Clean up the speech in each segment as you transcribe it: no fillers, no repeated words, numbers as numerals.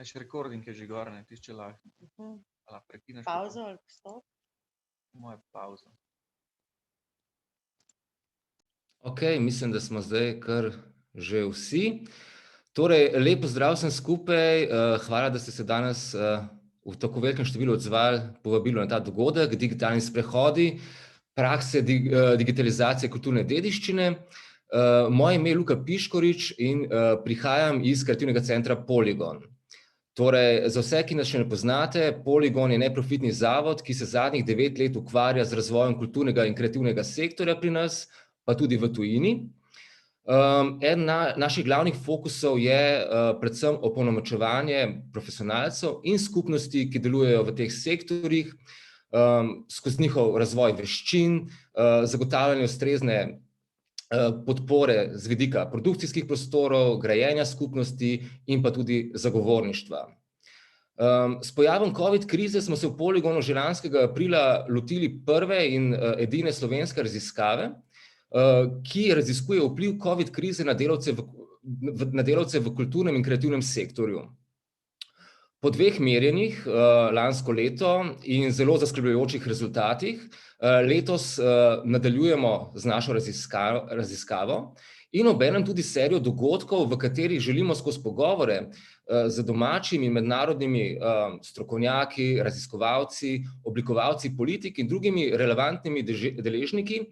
Naš recording je že gor, ne, tišče lahko. Prekineš. Pauzo ali stop? Moja pauza. Ok, mislim, da smo zdaj kar že vsi. Torej, lep pozdrav vsem skupaj, hvala, da ste se danes v tako velikem številu odzvali povabilo na ta dogodek, digitalni sprehodi, prakse digitalizacije kulturne dediščine. Moje ime je Luka Piškorič in prihajam iz kreativnega centra Poligon. Torej, za vse, ki nas še ne poznate, Poligon je neprofitni zavod, ki se zadnjih 9 let ukvarja z razvojem kulturnega in kreativnega sektorja pri nas, pa tudi v tujini. Eden naših glavnih fokusov je predvsem opolnomočevanje profesionalcev in skupnosti, ki delujejo v teh sektorjih, skozi njihov razvoj veščin, zagotavljanje ustrezne podpore z vidika produkcijskih prostorov, grajenja skupnosti in pa tudi zagovorništva. S pojavom COVID krize smo se v Poligonu že lanskega aprila lotili prve in edine slovenske raziskave, ki raziskuje vpliv COVID krize na delavce v kulturnem in kreativnem sektorju. Po 2 merjenjih lansko leto in zelo zaskrbljujočih rezultatih letos nadaljujemo z našo raziskavo in obenem tudi serijo dogodkov, v katerih želimo skozi pogovore z domačimi in mednarodnimi strokovnjaki, raziskovalci, oblikovalci politik in drugimi relevantnimi deležniki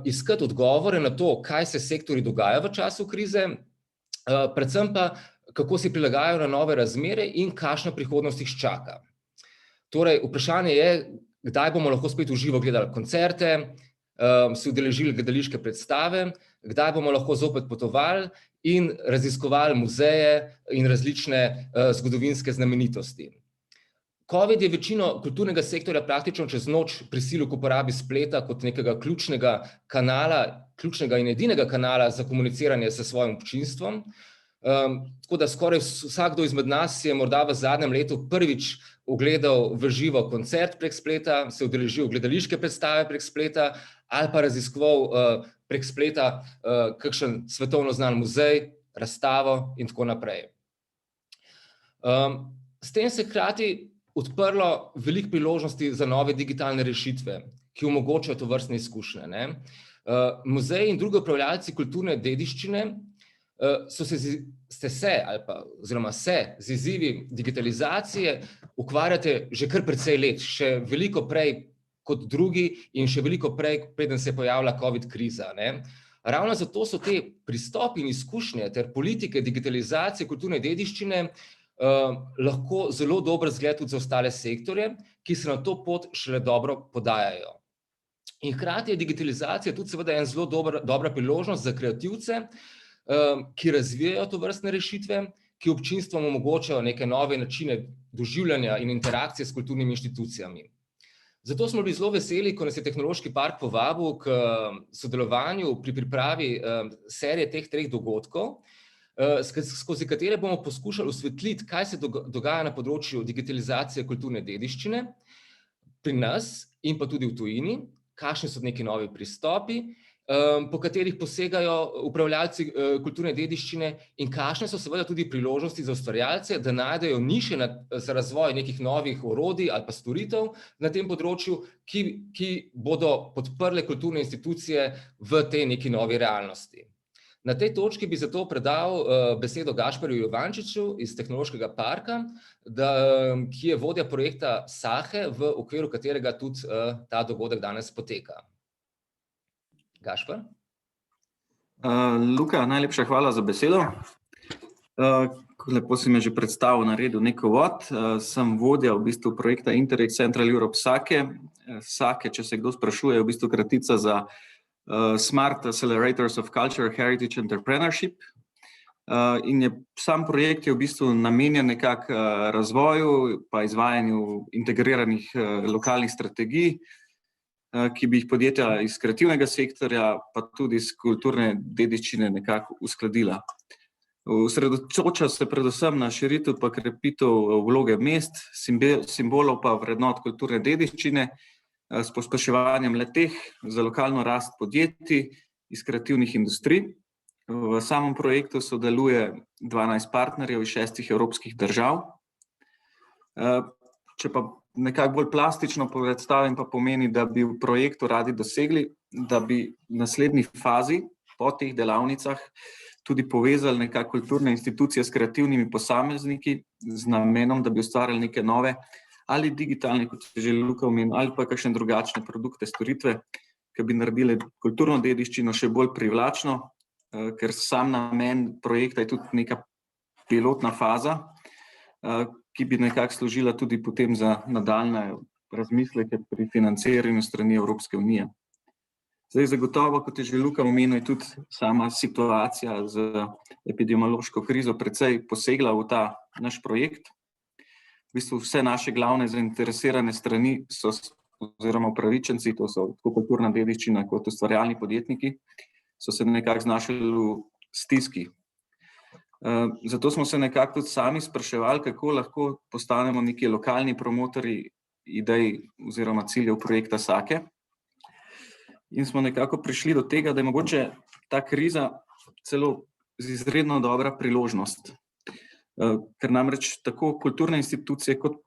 iskati odgovore na to, kaj se sektorji dogaja v času krize, predvsem pa, kako se prilagajajo na nove razmere in kakšna prihodnost jih čaka. Torej, vprašanje je, kdaj bomo lahko spet v živo gledali koncerte, se udeležili gledališke predstave, kdaj bomo lahko zopet potovali in raziskovali muzeje in različne zgodovinske znamenitosti. COVID je večino kulturnega sektorja praktično čez noč prisilil k uporabi spleta kot nekega ključnega in edinega kanala za komuniciranje s svojim občinstvom. Tako da skoraj vsakdo izmed nas je morda v zadnjem letu prvič ogledal v živo koncert prek spleta, se udeležil gledališke predstave prek spleta ali pa raziskoval prek spleta kakšen svetovno znan muzej, razstavo in tako naprej. S tem se hkrati odprlo veliko priložnosti za nove digitalne rešitve, ki omogočajo tovrstne izkušnje, ne. Muzeji in drugi upravljalci kulturne dediščine ste se z izzivi digitalizacije ukvarjate že kar precej let, še veliko prej kot drugi in še veliko prej, preden se je pojavila COVID kriza, ne. Ravno zato so te pristopi in izkušnje ter politike digitalizacije kulturne dediščine lahko zelo dober zgled tudi za ostale sektorje, ki se na to pot šele dobro podajajo. In hkrati je digitalizacija tudi seveda en zelo dobra priložnost za kreativce, ki razvijajo tovrstne rešitve, ki občinstvom omogočajo neke nove načine doživljanja in interakcije s kulturnimi inštitucijami. Zato smo bili zelo veseli, ko nas je Tehnološki park povabil k sodelovanju pri pripravi serije teh 3 dogodkov, skozi katere bomo poskušali osvetliti, kaj se dogaja na področju digitalizacije kulturne dediščine pri nas in pa tudi v tujini, kakšni so neki novi pristopi, po katerih posegajo upravljalci kulturne dediščine in kakšne so seveda tudi priložnosti za ustvarjalce, da najdejo niše za razvoj nekih novih orodij ali pa storitev na tem področju, ki bodo podprle kulturne institucije v tej neki novi realnosti. Na tej točki bi zato predal besedo Gašperju Juvančiču iz Tehnološkega parka, ki je vodja projekta Sahe, v okviru katerega tudi ta dogodek danes poteka. Gašper? Luka, najlepša hvala za besedo. Lepo si me že predstavil, naredil nek uvod. Sem vodja v bistvu projekta Interreg Central Europe Sahe. Sahe, če se kdo sprašuje, je v bistvu kratica za Smart Accelerators of Culture, Heritage Entrepreneurship. In sam projekt je v bistvu namenjen nekako razvoju pa izvajanju integriranih lokalnih strategij, ki bi jih podjetja iz kreativnega sektorja pa tudi iz kulturne dediščine nekako uskladila. Osredotoča se predvsem na širitev pa krepitev vloge mest, simbolov pa vrednot kulturne dediščine, s pospeševanjem le-teh za lokalno rast podjetij iz kreativnih industrij. V samem projektu sodeluje 12 partnerjev iz 6 evropskih držav. Če pa nekako bolj plastično predstavim, pa pomeni, da bi v projektu radi dosegli, da bi v naslednji fazi po teh delavnicah tudi povezali nekako kulturne institucije s kreativnimi posamezniki z namenom, da bi ustvarjali neke nove ali digitalne, kot je že Luka omenil, ali pa kakšne drugačne produkte, storitve, ki bi naredili kulturno dediščino še bolj privlačno, ker sam namen projekta je tudi neka pilotna faza, ki bi nekako služila tudi potem za nadaljnje razmisleke pri financiranju strani Evropske unije. Zdaj, zagotovo, kot je že Luka omenil, je tudi sama situacija z epidemiološko krizo precej posegla v ta naš projekt. V bistvu vse naše glavne zainteresirane strani so, oziroma upravičenci, to so tako kulturna dediščina kot ustvarjalni podjetniki, so se nekako znašli v stiski. Zato smo se nekako tudi sami spraševali, kako lahko postanemo neki lokalni promotorji idej oziroma ciljev projekta Sake. In smo nekako prišli do tega, da je mogoče ta kriza celo izredno dobra priložnost. Ker namreč tako kulturne institucije kot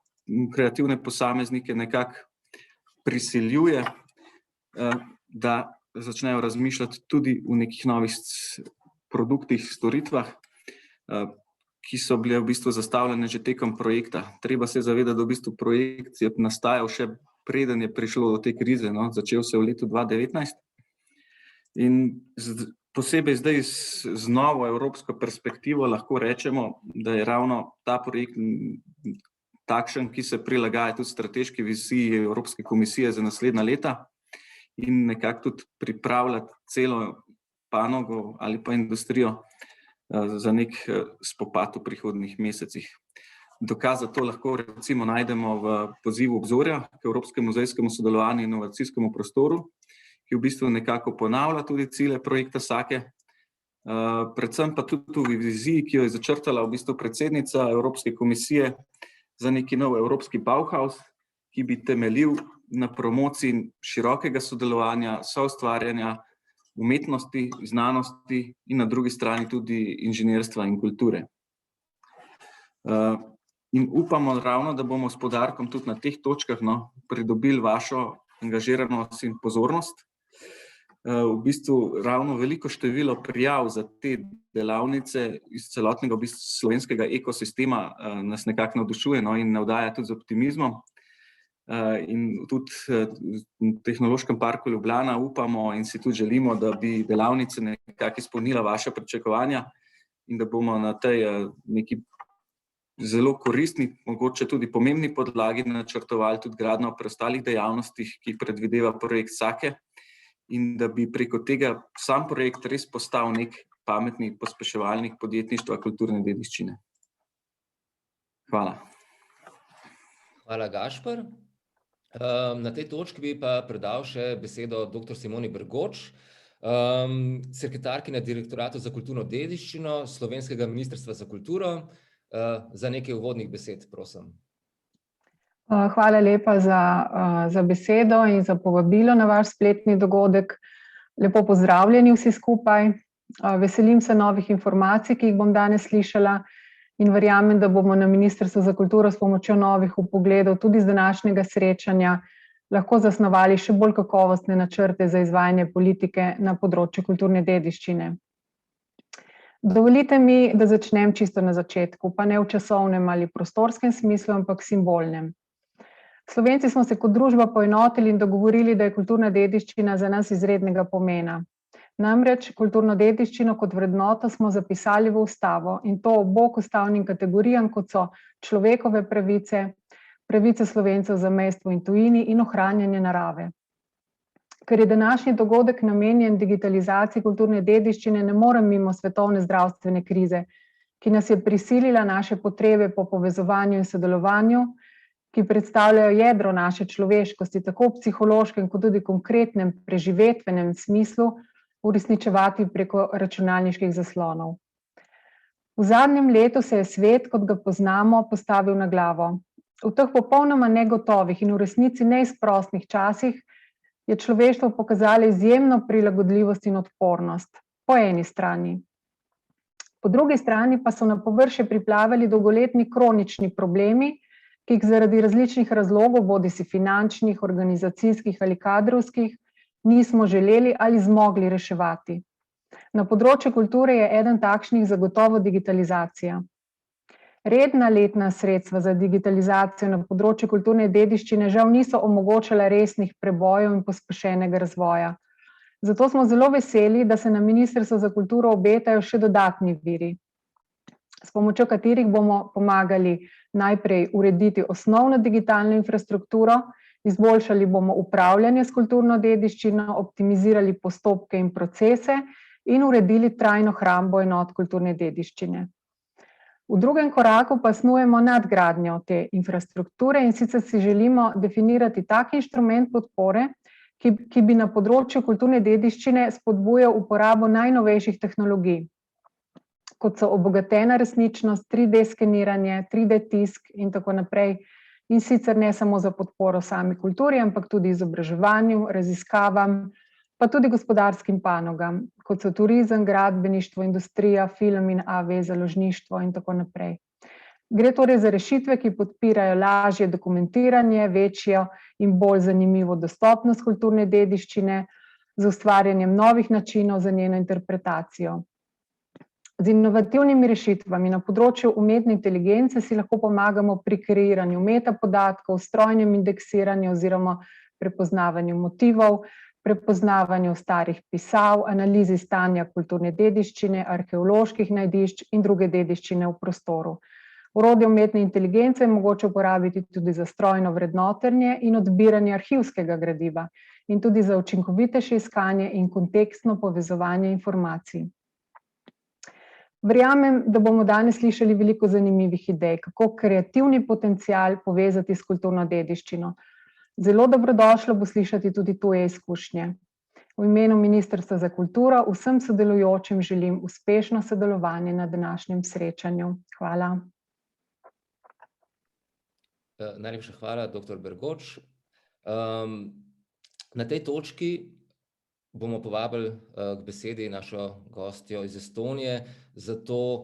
kreativne posameznike nekako prisiljuje, da začnejo razmišljati tudi v nekih novih produktih, storitvah, ki so bile v bistvu zastavljene že tekom projekta. Treba se zavedati, da v bistvu projekt je nastajal še preden je prišlo do te krize, no, začel se v letu 2019. In posebej zdaj z novo evropsko perspektivo lahko rečemo, da je ravno ta projekt takšen, ki se prilagaja tudi strateški viziji Evropske komisije za naslednja leta in nekako tudi pripravlja celo panogo ali pa industrijo za nek spopad v prihodnjih mesecih. Dokaz za to lahko recimo najdemo v pozivu Obzorja k Evropskemu muzejskemu sodelovanju in inovacijskemu prostoru, ki v bistvu nekako ponavlja tudi cilje projekta Sake, predvsem pa tudi v viziji, ki jo je začrtala v bistvu predsednica Evropske komisije za neki nov evropski Bauhaus, ki bi temeljil na promociji širokega sodelovanja, soustvarjanja, umetnosti, znanosti in na drugi strani tudi inženirstva in kulture. In upamo ravno, da bomo s poudarkom tudi na teh točkah pridobili vašo angažiranost in pozornost. V bistvu ravno veliko število prijav za te delavnice iz celotnega v bistvu slovenskega ekosistema nas nekako navdušuje in navdaja tudi z optimizmom. In tudi v Tehnološkem parku Ljubljana upamo in si tudi želimo, da bi delavnice nekako izpolnila vaše pričakovanja in da bomo na tej neki zelo koristni, mogoče tudi pomembni podlagi načrtovali tudi gradnjo preostalih dejavnostih, ki predvideva projekt Sake, in da bi preko tega sam projekt res postal nek pametni pospeševalnik podjetništva kulturne dediščine. Hvala. Hvala, Gašper. Na tej točki bi pa predal še besedo dr. Simoni Bergoč, sekretarki na Direktoratu za kulturno dediščino Slovenskega ministrstva za kulturo. Za nekaj uvodnih besed, prosim. Hvala lepa za besedo in za povabilo na vaš spletni dogodek. Lepo pozdravljeni vsi skupaj. Veselim se novih informacij, ki jih bom danes slišala, in verjamem, da bomo na Ministrstvu za kulturo s pomočjo novih vpogledov tudi z današnjega srečanja lahko zasnovali še bolj kakovostne načrte za izvajanje politike na področju kulturne dediščine. Dovolite mi, da začnem čisto na začetku, pa ne v časovnem ali prostorskem smislu, ampak simbolnem. Slovenci smo se kot družba poenotili in dogovorili, da je kulturna dediščina za nas izrednega pomena. Namreč kulturno dediščino kot vrednoto smo zapisali v ustavo in to ob bok ustavnim kategorijam, kot so človekove pravice, pravice Slovencev v zamejstvu in tujini in ohranjanje narave. Ker je današnji dogodek namenjen digitalizaciji kulturne dediščine, ne morem mimo svetovne zdravstvene krize, ki nas je prisilila naše potrebe po povezovanju in sodelovanju, ki predstavljajo jedro naše človeškosti, tako v psihološkem kot tudi konkretnem preživetvenem smislu, uresničevati preko računalniških zaslonov. V zadnjem letu se je svet, kot ga poznamo, postavil na glavo. V teh popolnoma negotovih in v resnici neizprosnih časih je človeštvo pokazalo izjemno prilagodljivost in odpornost. Po eni strani, Po drugi strani pa so na površje priplavali dolgoletni kronični problemi, ki jih zaradi različnih razlogov, bodisi finančnih, organizacijskih ali kadrovskih, nismo želeli ali zmogli reševati. Na področju kulture je eden takšnih zagotovo digitalizacija. Redna letna sredstva za digitalizacijo na področju kulturne dediščine žal niso omogočala resnih prebojev in pospešenega razvoja. Zato smo zelo veseli, da se na Ministrstvu za kulturo obetajo še dodatni viri, s pomočjo katerih bomo pomagali najprej urediti osnovno digitalno infrastrukturo, izboljšali bomo upravljanje s kulturno dediščino, optimizirali postopke in procese in uredili trajno hrambo enot kulturne dediščine. V drugem koraku pa snujemo nadgradnjo te infrastrukture in sicer si želimo definirati tak inštrument podpore, ki bi na področju kulturne dediščine spodbujal uporabo najnovejših tehnologij, kot so obogatena resničnost, 3D skeniranje, 3D tisk in tako naprej, in sicer ne samo za podporo sami kulturi, ampak tudi izobraževanju, raziskavam, pa tudi gospodarskim panogam, kot so turizem, gradbeništvo, industrija, film in AV, založništvo in tako naprej. Gre torej za rešitve, ki podpirajo lažje dokumentiranje, večjo in bolj zanimivo dostopnost kulturne dediščine, z ustvarjanjem novih načinov za njeno interpretacijo. Z inovativnimi rešitvami na področju umetne inteligence si lahko pomagamo pri kreiranju metapodatkov, strojnem indeksiranju oziroma prepoznavanju motivov, prepoznavanju starih pisav, analizi stanja kulturne dediščine, arheoloških najdišč in druge dediščine v prostoru. Orodje umetne inteligence je mogoče uporabiti tudi za strojno vrednotenje in odbiranje arhivskega gradiva in tudi za učinkovitejše iskanje in kontekstno povezovanje informacij. Verjamem, da bomo danes slišali veliko zanimivih idej, kako kreativni potencial povezati s kulturno dediščino. Zelo dobrodošlo bo slišati tudi tuje izkušnje. V imenu Ministrstva za kulturo vsem sodelujočim želim uspešno sodelovanje na današnjem srečanju. Hvala. Najlepša hvala, dr. Bergoč. Na tej točki bomo povabili k besedi našo gostjo iz Estonije, zato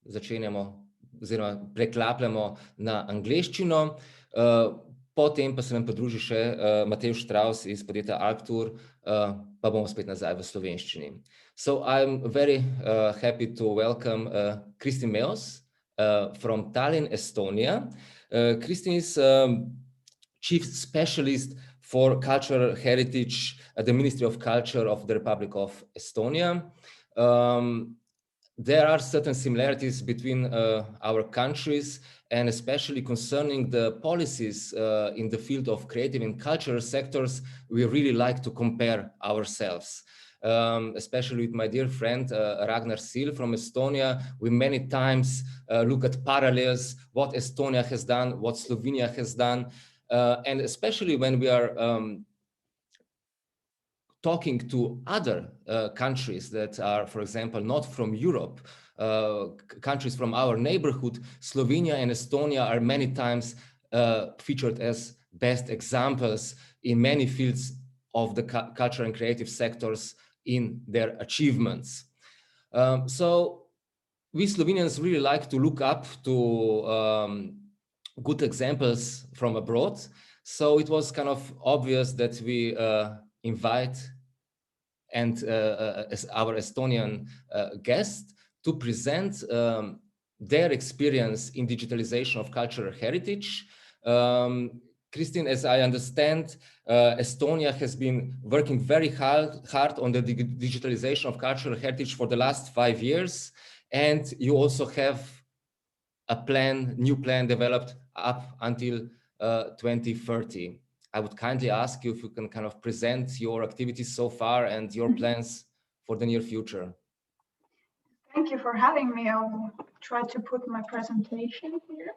začenjamo oziroma preklapljamo na angleščino, potem pa se nam pridruži še Matej Štravs iz podjetja Arctur, pa bomo spet nazaj v slovenščini. So I'm very happy to welcome Kristin Meos from Tallinn, Estonia. Kristin is Chief Specialist for Cultural Heritage at the Ministry of Culture of the Republic of Estonia. There are certain similarities between our countries, and especially concerning the policies in the field of creative and cultural sectors, we really like to compare ourselves. Especially with my dear friend Ragnar Sil from Estonia, we many times look at parallels, what Estonia has done, what Slovenia has done, and especially when we are talking to other countries that are, for example, not from Europe, countries from our neighborhood, Slovenia and Estonia are many times featured as best examples in many fields of the cultural and creative sectors in their achievements. So we Slovenians really like to look up to good examples from abroad. So it was kind of obvious that we invite as our Estonian guest to present their experience in digitalization of cultural heritage. Kristin, as I understand, Estonia has been working very hard on the digitalization of cultural heritage for the last 5 years, and you also have a new plan developed up until 2030. I would kindly ask you if you can kind of present your activities so far and your plans for the near future. Thank you for having me. I'll try to put my presentation here.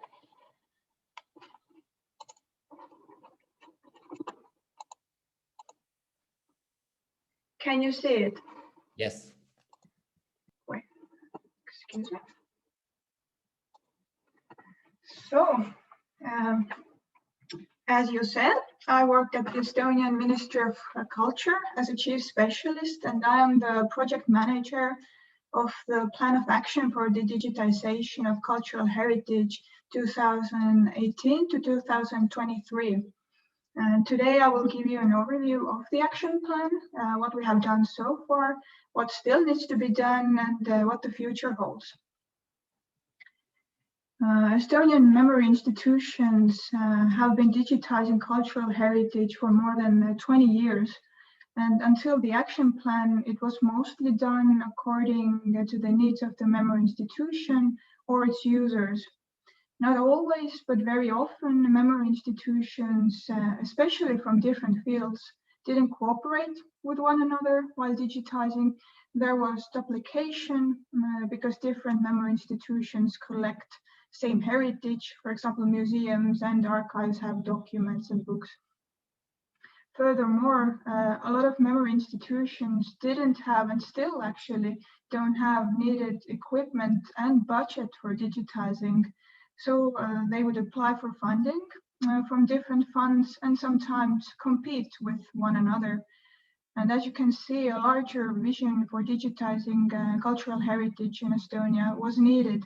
Can you see it? Yes. Wait, excuse me. So, as you said, I worked at the Estonian Ministry of Culture as a chief specialist, and I am the project manager of the Plan of Action for the Digitization of Cultural Heritage 2018 to 2023. And today I will give you an overview of the action plan, what we have done so far, what still needs to be done, and what the future holds. Estonian memory institutions have been digitizing cultural heritage for more than 20 years. And until the action plan, it was mostly done according to the needs of the memory institution or its users. Not always, but very often, memory institutions, especially from different fields, didn't cooperate with one another while digitizing. There was duplication because different memory institutions collect same heritage. For example, museums and archives have documents and books. Furthermore, a lot of memory institutions didn't have, and still actually don't have, needed equipment and budget for digitizing. So they would apply for funding from different funds and sometimes compete with one another. And as you can see, a larger vision for digitizing cultural heritage in Estonia was needed.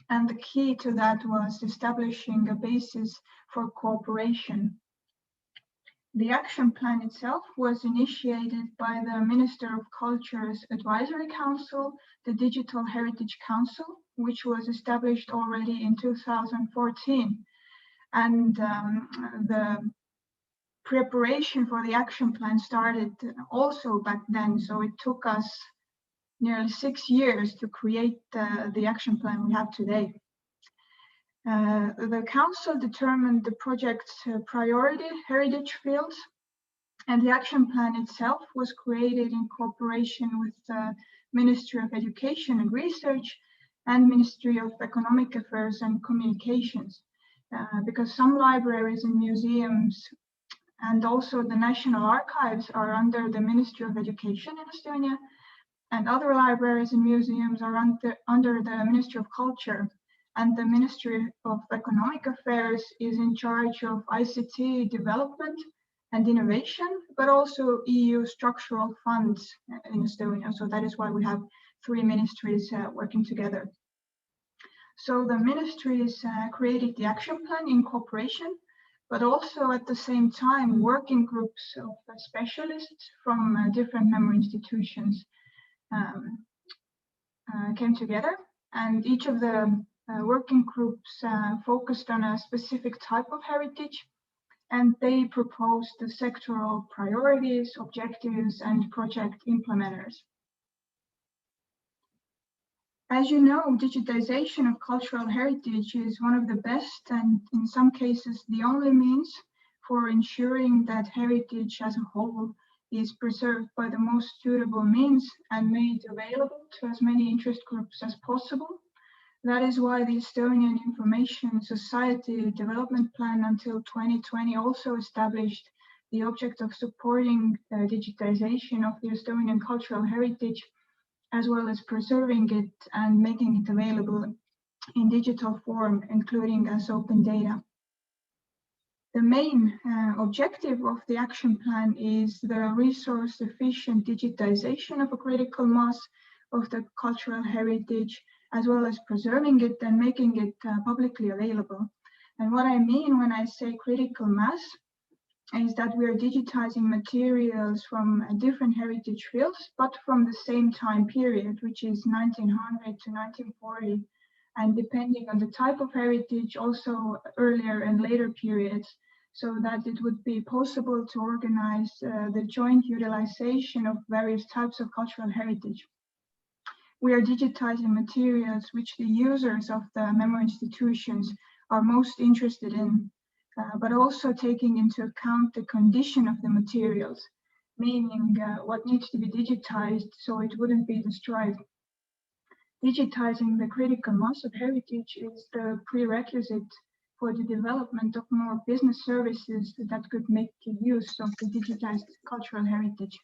And the key to that was establishing a basis for cooperation. The action plan itself was initiated by the Minister of Culture's Advisory Council, the Digital Heritage Council, which was established already in 2014. And the preparation for the action plan started also back then. So it took us nearly 6 years to create the action plan we have today. The council determined the project's priority heritage fields, and the action plan itself was created in cooperation with the Ministry of Education and Research and Ministry of Economic Affairs and Communications, because some libraries and museums and also the National Archives are under the Ministry of Education in Estonia, and other libraries and museums are under the Ministry of Culture. And the Ministry of Economic Affairs is in charge of ICT development and innovation, but also EU structural funds in Estonia. So that is why we have 3 ministries working together. So the ministries created the action plan in cooperation, but also at the same time, working groups of specialists from different memory institutions came together, and each of the working groups focused on a specific type of heritage, and they proposed the sectoral priorities, objectives, and project implementers. As you know, digitization of cultural heritage is one of the best, and in some cases the only means for ensuring that heritage as a whole is preserved by the most suitable means and made available to as many interest groups as possible. That is why the Estonian Information Society Development Plan until 2020 also established the object of supporting digitization of the Estonian cultural heritage, as well as preserving it and making it available in digital form, including as open data. The main objective of the action plan is the resource-efficient digitization of a critical mass of the cultural heritage, as well as preserving it and making it publicly available. And what I mean when I say critical mass is that we are digitizing materials from different heritage fields, but from the same time period, which is 1900 to 1940. And depending on the type of heritage, also earlier and later periods, so that it would be possible to organize the joint utilization of various types of cultural heritage. We are digitizing materials which the users of the memory institutions are most interested in, but also taking into account the condition of the materials, meaning what needs to be digitized so it wouldn't be destroyed. Digitizing the critical mass of heritage is the prerequisite for the development of more business services that could make use of the digitized cultural heritage.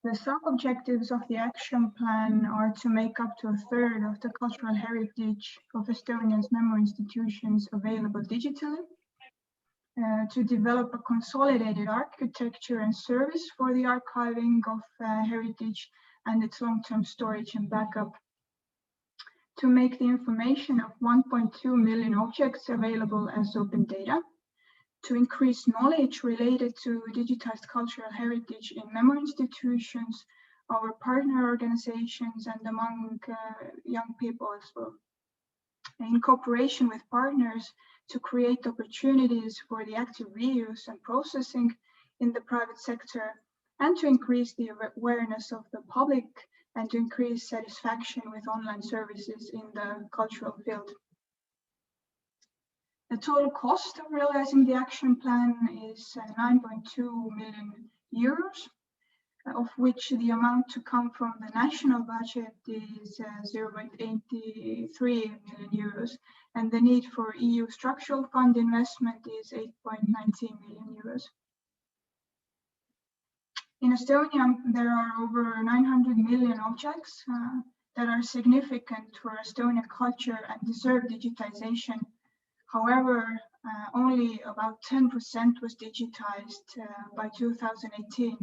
The sub-objectives of the action plan are to make up to 1/3 of the cultural heritage of Estonia's memory institutions available digitally. to develop a consolidated architecture and service for the archiving of heritage and its long-term storage and backup, to make the information of 1.2 million objects available as open data, to increase knowledge related to digitized cultural heritage in memory institutions, our partner organizations, and among young people as well. In cooperation with partners, to create opportunities for the active reuse and processing in the private sector, and to increase the awareness of the public and to increase satisfaction with online services in the cultural field. The total cost of realizing the action plan is 9.2 million euros, of which the amount to come from the national budget is 0.83 million euros, and the need for EU structural fund investment is 8.19 million euros. In Estonia, there are over 900 million objects that are significant for Estonian culture and deserve digitization. However, only about 10% was digitized by 2018.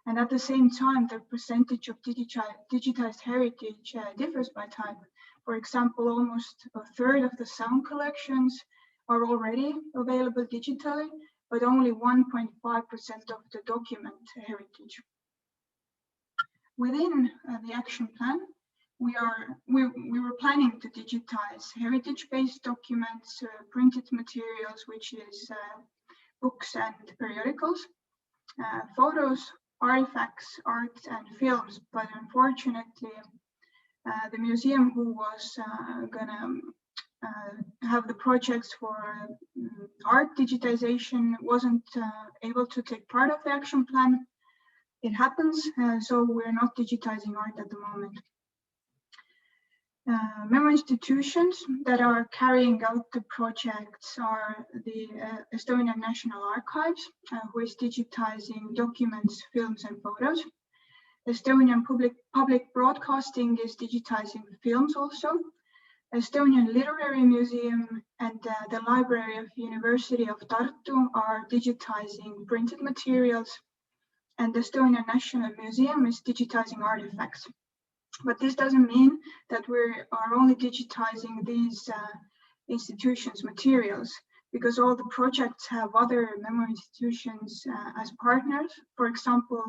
And at the same time, the percentage of digitized heritage differs by type. For example, almost a third of the sound collections are already available digitally, but only 1.5% of the document heritage. Within the action plan, we were planning to digitize heritage-based documents, printed materials, which is books and periodicals, photos, artifacts, art, and films. But unfortunately, the museum who was gonna have the projects for art digitization wasn't able to take part of the action plan. It happens, so we're not digitizing art at the moment. Memory institutions that are carrying out the projects are the Estonian National Archives, who is digitizing documents, films, and photos. Estonian Public Broadcasting is digitizing films also. Estonian Literary Museum and the Library of University of Tartu are digitizing printed materials, and the Estonian National Museum is digitizing artifacts. But this doesn't mean that we are only digitizing these institutions' materials, because all the projects have other memory institutions as partners. For example,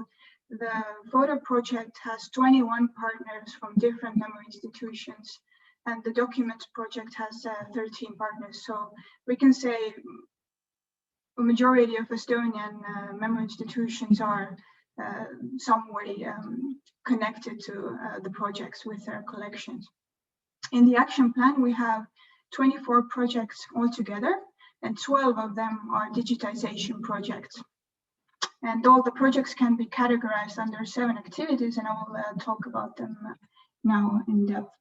the photo project has 21 partners from different memory institutions, and the documents project has 13 partners. So we can say a majority of Estonian memory institutions are some way connected to the projects with their collections. In the action plan, we have 24 projects altogether, and 12 of them are digitization projects. And all the projects can be categorized under 7 activities, and I will talk about them now in depth.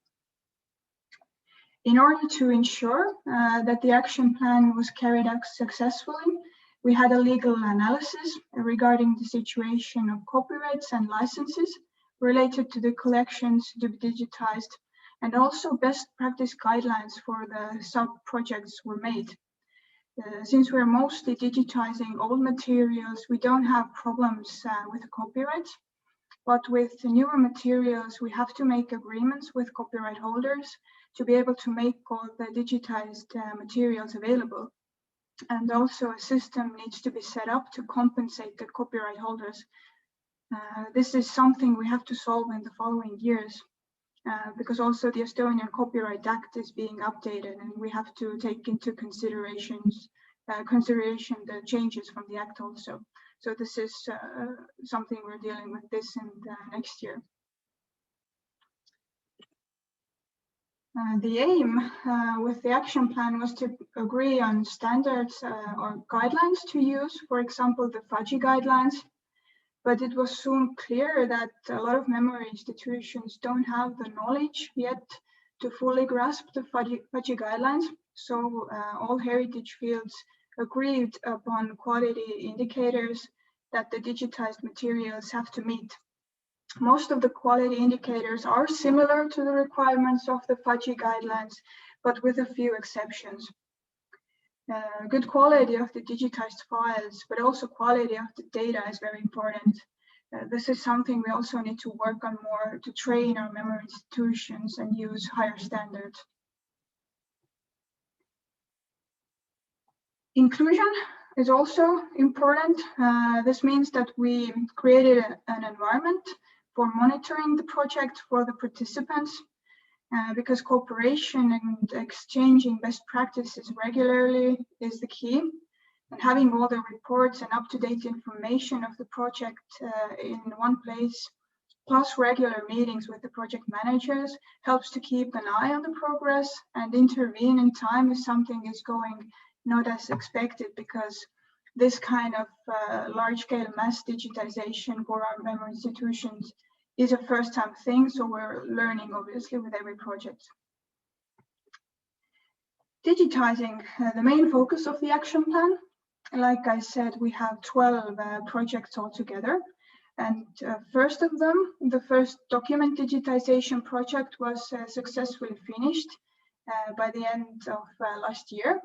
In order to ensure that the action plan was carried out successfully, we had a legal analysis regarding the situation of copyrights and licenses related to the collections to be digitized, and also best practice guidelines for the sub-projects were made. Since we're mostly digitizing old materials, we don't have problems with copyrights, but with the newer materials, we have to make agreements with copyright holders to be able to make all the digitized materials available. And also a system needs to be set up to compensate the copyright holders. This is something we have to solve in the following years, because also the Estonian Copyright Act is being updated, and we have to take into consideration the changes from the Act also. So this is something we're dealing with this in the next year. The aim with the action plan was to agree on standards or guidelines to use, for example, the FADGI guidelines, but it was soon clear that a lot of memory institutions don't have the knowledge yet to fully grasp the FADGI guidelines. So all heritage fields agreed upon quality indicators that the digitized materials have to meet. Most of the quality indicators are similar to the requirements of the FADGI guidelines, but with a few exceptions. Good quality of the digitized files, but also quality of the data is very important. This is something we also need to work on more to train our memory institutions and use higher standards. Inclusion is also important. This means that we created an environment for monitoring the project for the participants, because cooperation and exchanging best practices regularly is the key. And having all the reports and up-to-date information of the project in one place, plus regular meetings with the project managers, helps to keep an eye on the progress and intervene in time if something is going not as expected, because this kind of large-scale mass digitization for our memory institutions is a first-time thing, so we're learning obviously with every project. Digitizing, the main focus of the action plan. Like I said, we have 12 projects altogether. And first of them, the first document digitization project was successfully finished by the end of last year.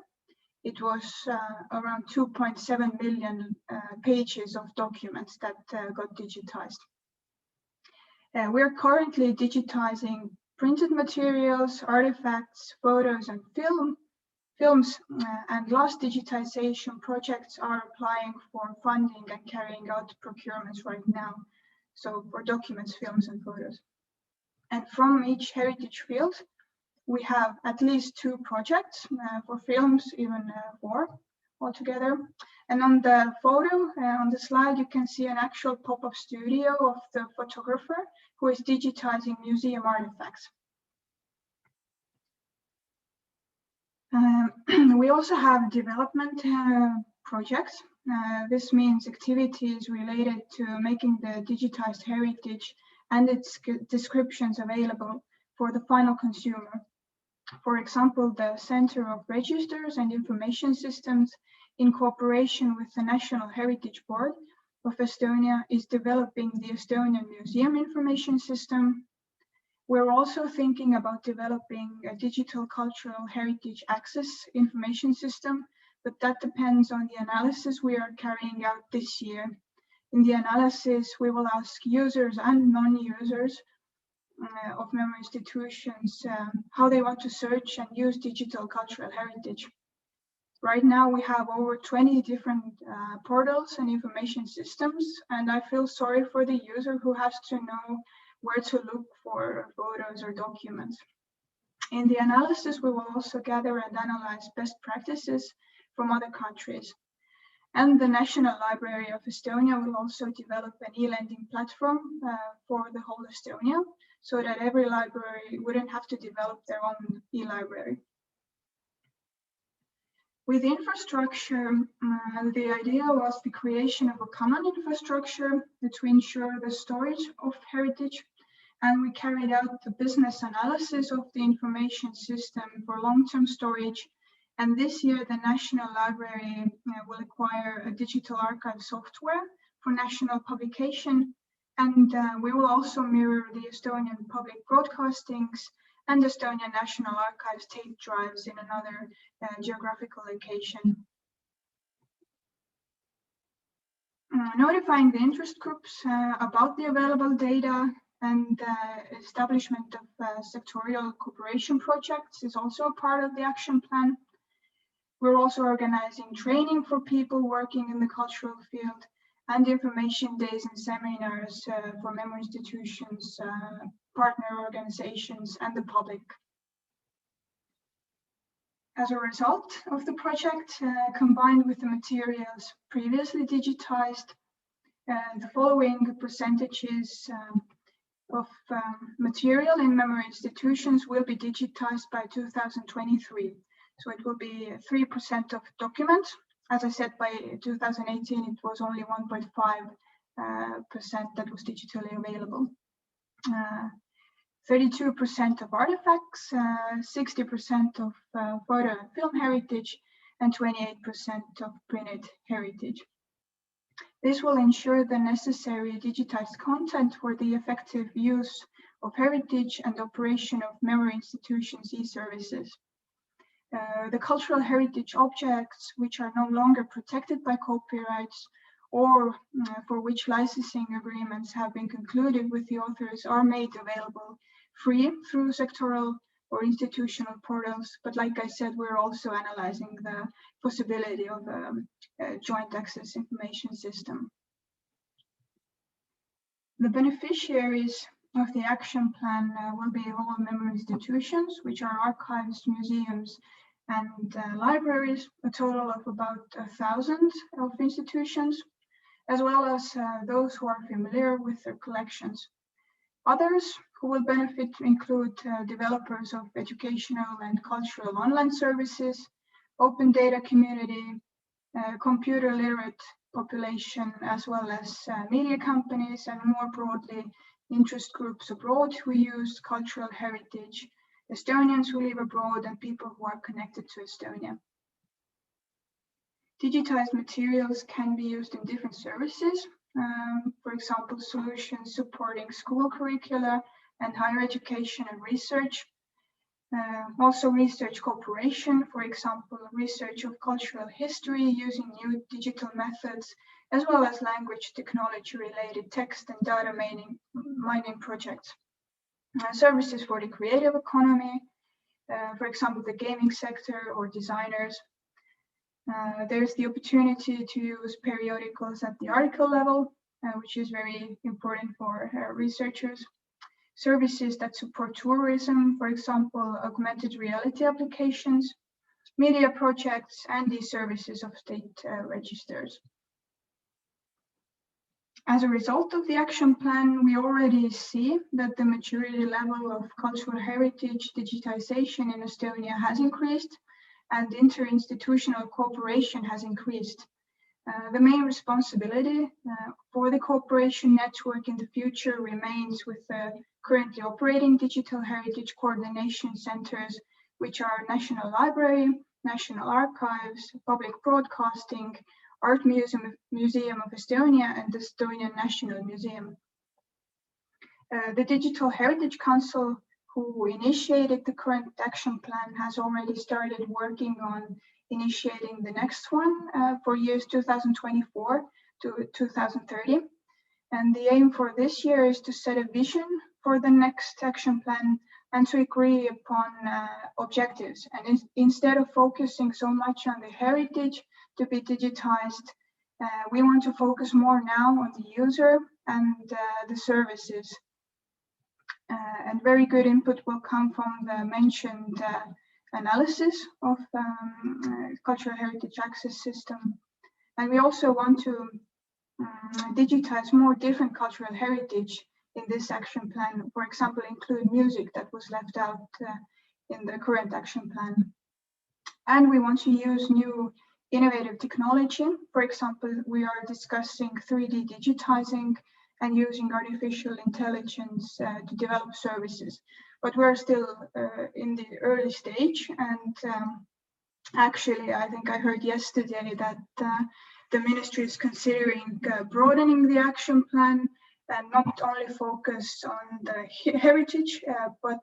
It was around 2.7 million pages of documents that got digitized. We're currently digitizing printed materials, artifacts, photos, and films, and last digitization projects are applying for funding and carrying out procurements right now. So for documents, films, and photos. And from each heritage field, we have at least 2 projects, for films, even 4 altogether. And on the photo, on the slide, you can see an actual pop-up studio of the photographer who is digitizing museum artifacts. We also have development projects. This means activities related to making the digitized heritage and its descriptions available for the final consumer. For example, the Center of Registers and Information Systems, in cooperation with the National Heritage Board of Estonia, is developing the Estonian Museum Information System. We're also thinking about developing a digital cultural heritage access information system, but that depends on the analysis we are carrying out this year. In the analysis, we will ask users and non-users of memory institutions how they want to search and use digital cultural heritage. Right now, we have over 20 different portals and information systems, and I feel sorry for the user who has to know where to look for photos or documents. In the analysis, we will also gather and analyze best practices from other countries. And the National Library of Estonia will also develop an e-lending platform for the whole Estonia, so that every library wouldn't have to develop their own e-library. With infrastructure, the idea was the creation of a common infrastructure to ensure the storage of heritage, and we carried out the business analysis of the information system for long-term storage. And this year, the National Library will acquire a digital archive software for national publication, and we will also mirror the Estonian public broadcastings and Estonian National Archives tape drives in another geographical location. Notifying the interest groups about the available data and establishment of sectorial cooperation projects is also a part of the action plan. We're also organizing training for people working in the cultural field and information days and seminars for memory institutions, partner organizations, and the public. As a result of the project, combined with the materials previously digitized, the following percentages of material in memory institutions will be digitized by 2023. So it will be 3% of documents. As I said, by 2018, it was only 1.5% that was digitally available. 32% of artifacts, 60% of photo and film heritage, and 28% of printed heritage. This will ensure the necessary digitized content for the effective use of heritage and operation of memory institutions e-services. The cultural heritage objects which are no longer protected by copyrights or for which licensing agreements have been concluded with the authors are made available free through sectoral or institutional portals. But like I said, we're also analyzing the possibility of a joint access information system. The beneficiaries of the action plan will be all member institutions, which are archives, museums, and libraries, a total of about 1,000 of institutions, as well as those who are familiar with their collections. Others who will benefit include developers of educational and cultural online services, open data community, computer literate population, as well as media companies, and more broadly, interest groups abroad who use cultural heritage, Estonians who live abroad, and people who are connected to Estonia. Digitized materials can be used in different services. For example, solutions supporting school curricula and higher education and research. Also research cooperation, for example, research of cultural history using new digital methods, as well as language technology related text and data mining projects. Services for the creative economy, for example, the gaming sector or designers. There's the opportunity to use periodicals at the article level, which is very important for researchers. Services that support tourism, for example, augmented reality applications, media projects, and the services of state registers. As a result of the action plan, we already see that the maturity level of cultural heritage digitization in Estonia has increased and interinstitutional cooperation has increased. The main responsibility for the cooperation network in the future remains with the currently operating digital heritage coordination centers, which are National Library, National Archives, Public Broadcasting, Art Museum of Estonia, and the Estonian National Museum. The Digital Heritage Council, who initiated the current action plan, has already started working on initiating the next one for years 2024 to 2030. And the aim for this year is to set a vision for the next action plan and to agree upon objectives. And instead of focusing so much on the heritage to be digitized, we want to focus more now on the user and the services. And very good input will come from the mentioned analysis of cultural heritage access system. And we also want to digitize more different cultural heritage in this action plan. For example, include music that was left out in the current action plan. And we want to use new innovative technology. For example, we are discussing 3D digitizing and using artificial intelligence to develop services. But we're still in the early stage. And actually, I think I heard yesterday that the ministry is considering broadening the action plan and not only focus on the heritage, but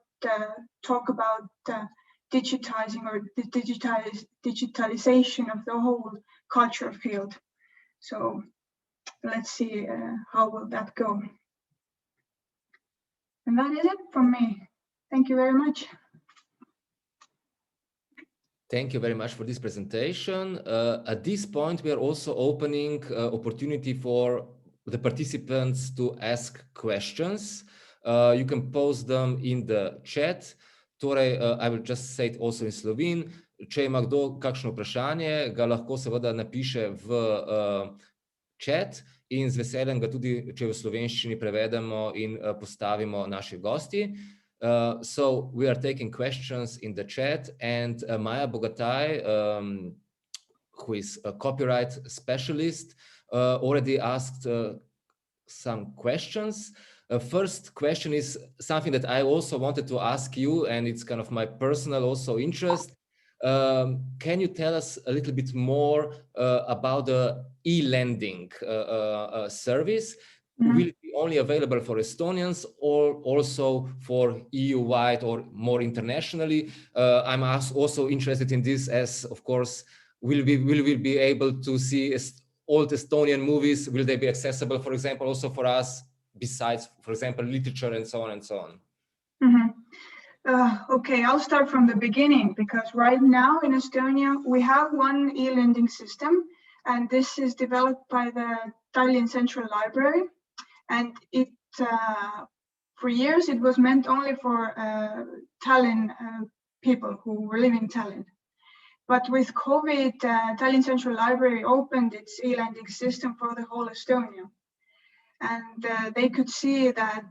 talk about digitizing or the digitalization of the whole culture field. So let's see how will that go. And that is it from me. Thank you very much. Thank you very much for this presentation. At this point, we are also opening opportunity for the participants to ask questions. You can post them in the chat. Torej, I will just say it also in Slovene. Če ima kdo kakšno vprašanje, ga lahko seveda napiše v chat in z veseljem ga tudi, če v slovenščini prevedemo in postavimo naši gosti. So we are taking questions in the chat, and Maja Bogataj, who is a copyright specialist, already asked some questions. First question is something that I also wanted to ask you, and it's kind of my personal also interest. Can you tell us a little bit more about the e-lending service? will it be only available for Estonians or also for EU-wide or more internationally? I'm also interested in this as, of course, will we be able to see old Estonian movies? Will they be accessible, for example, also for us, besides, for example, literature and so on and so on? Okay, I'll start from the beginning, because right now in Estonia, we have one e-lending system, and this is developed by the Tallinn Central Library. And it, for years, it was meant only for Tallinn people who were living in Tallinn. But with COVID, Tallinn Central Library opened its e-lending system for the whole Estonia. And they could see that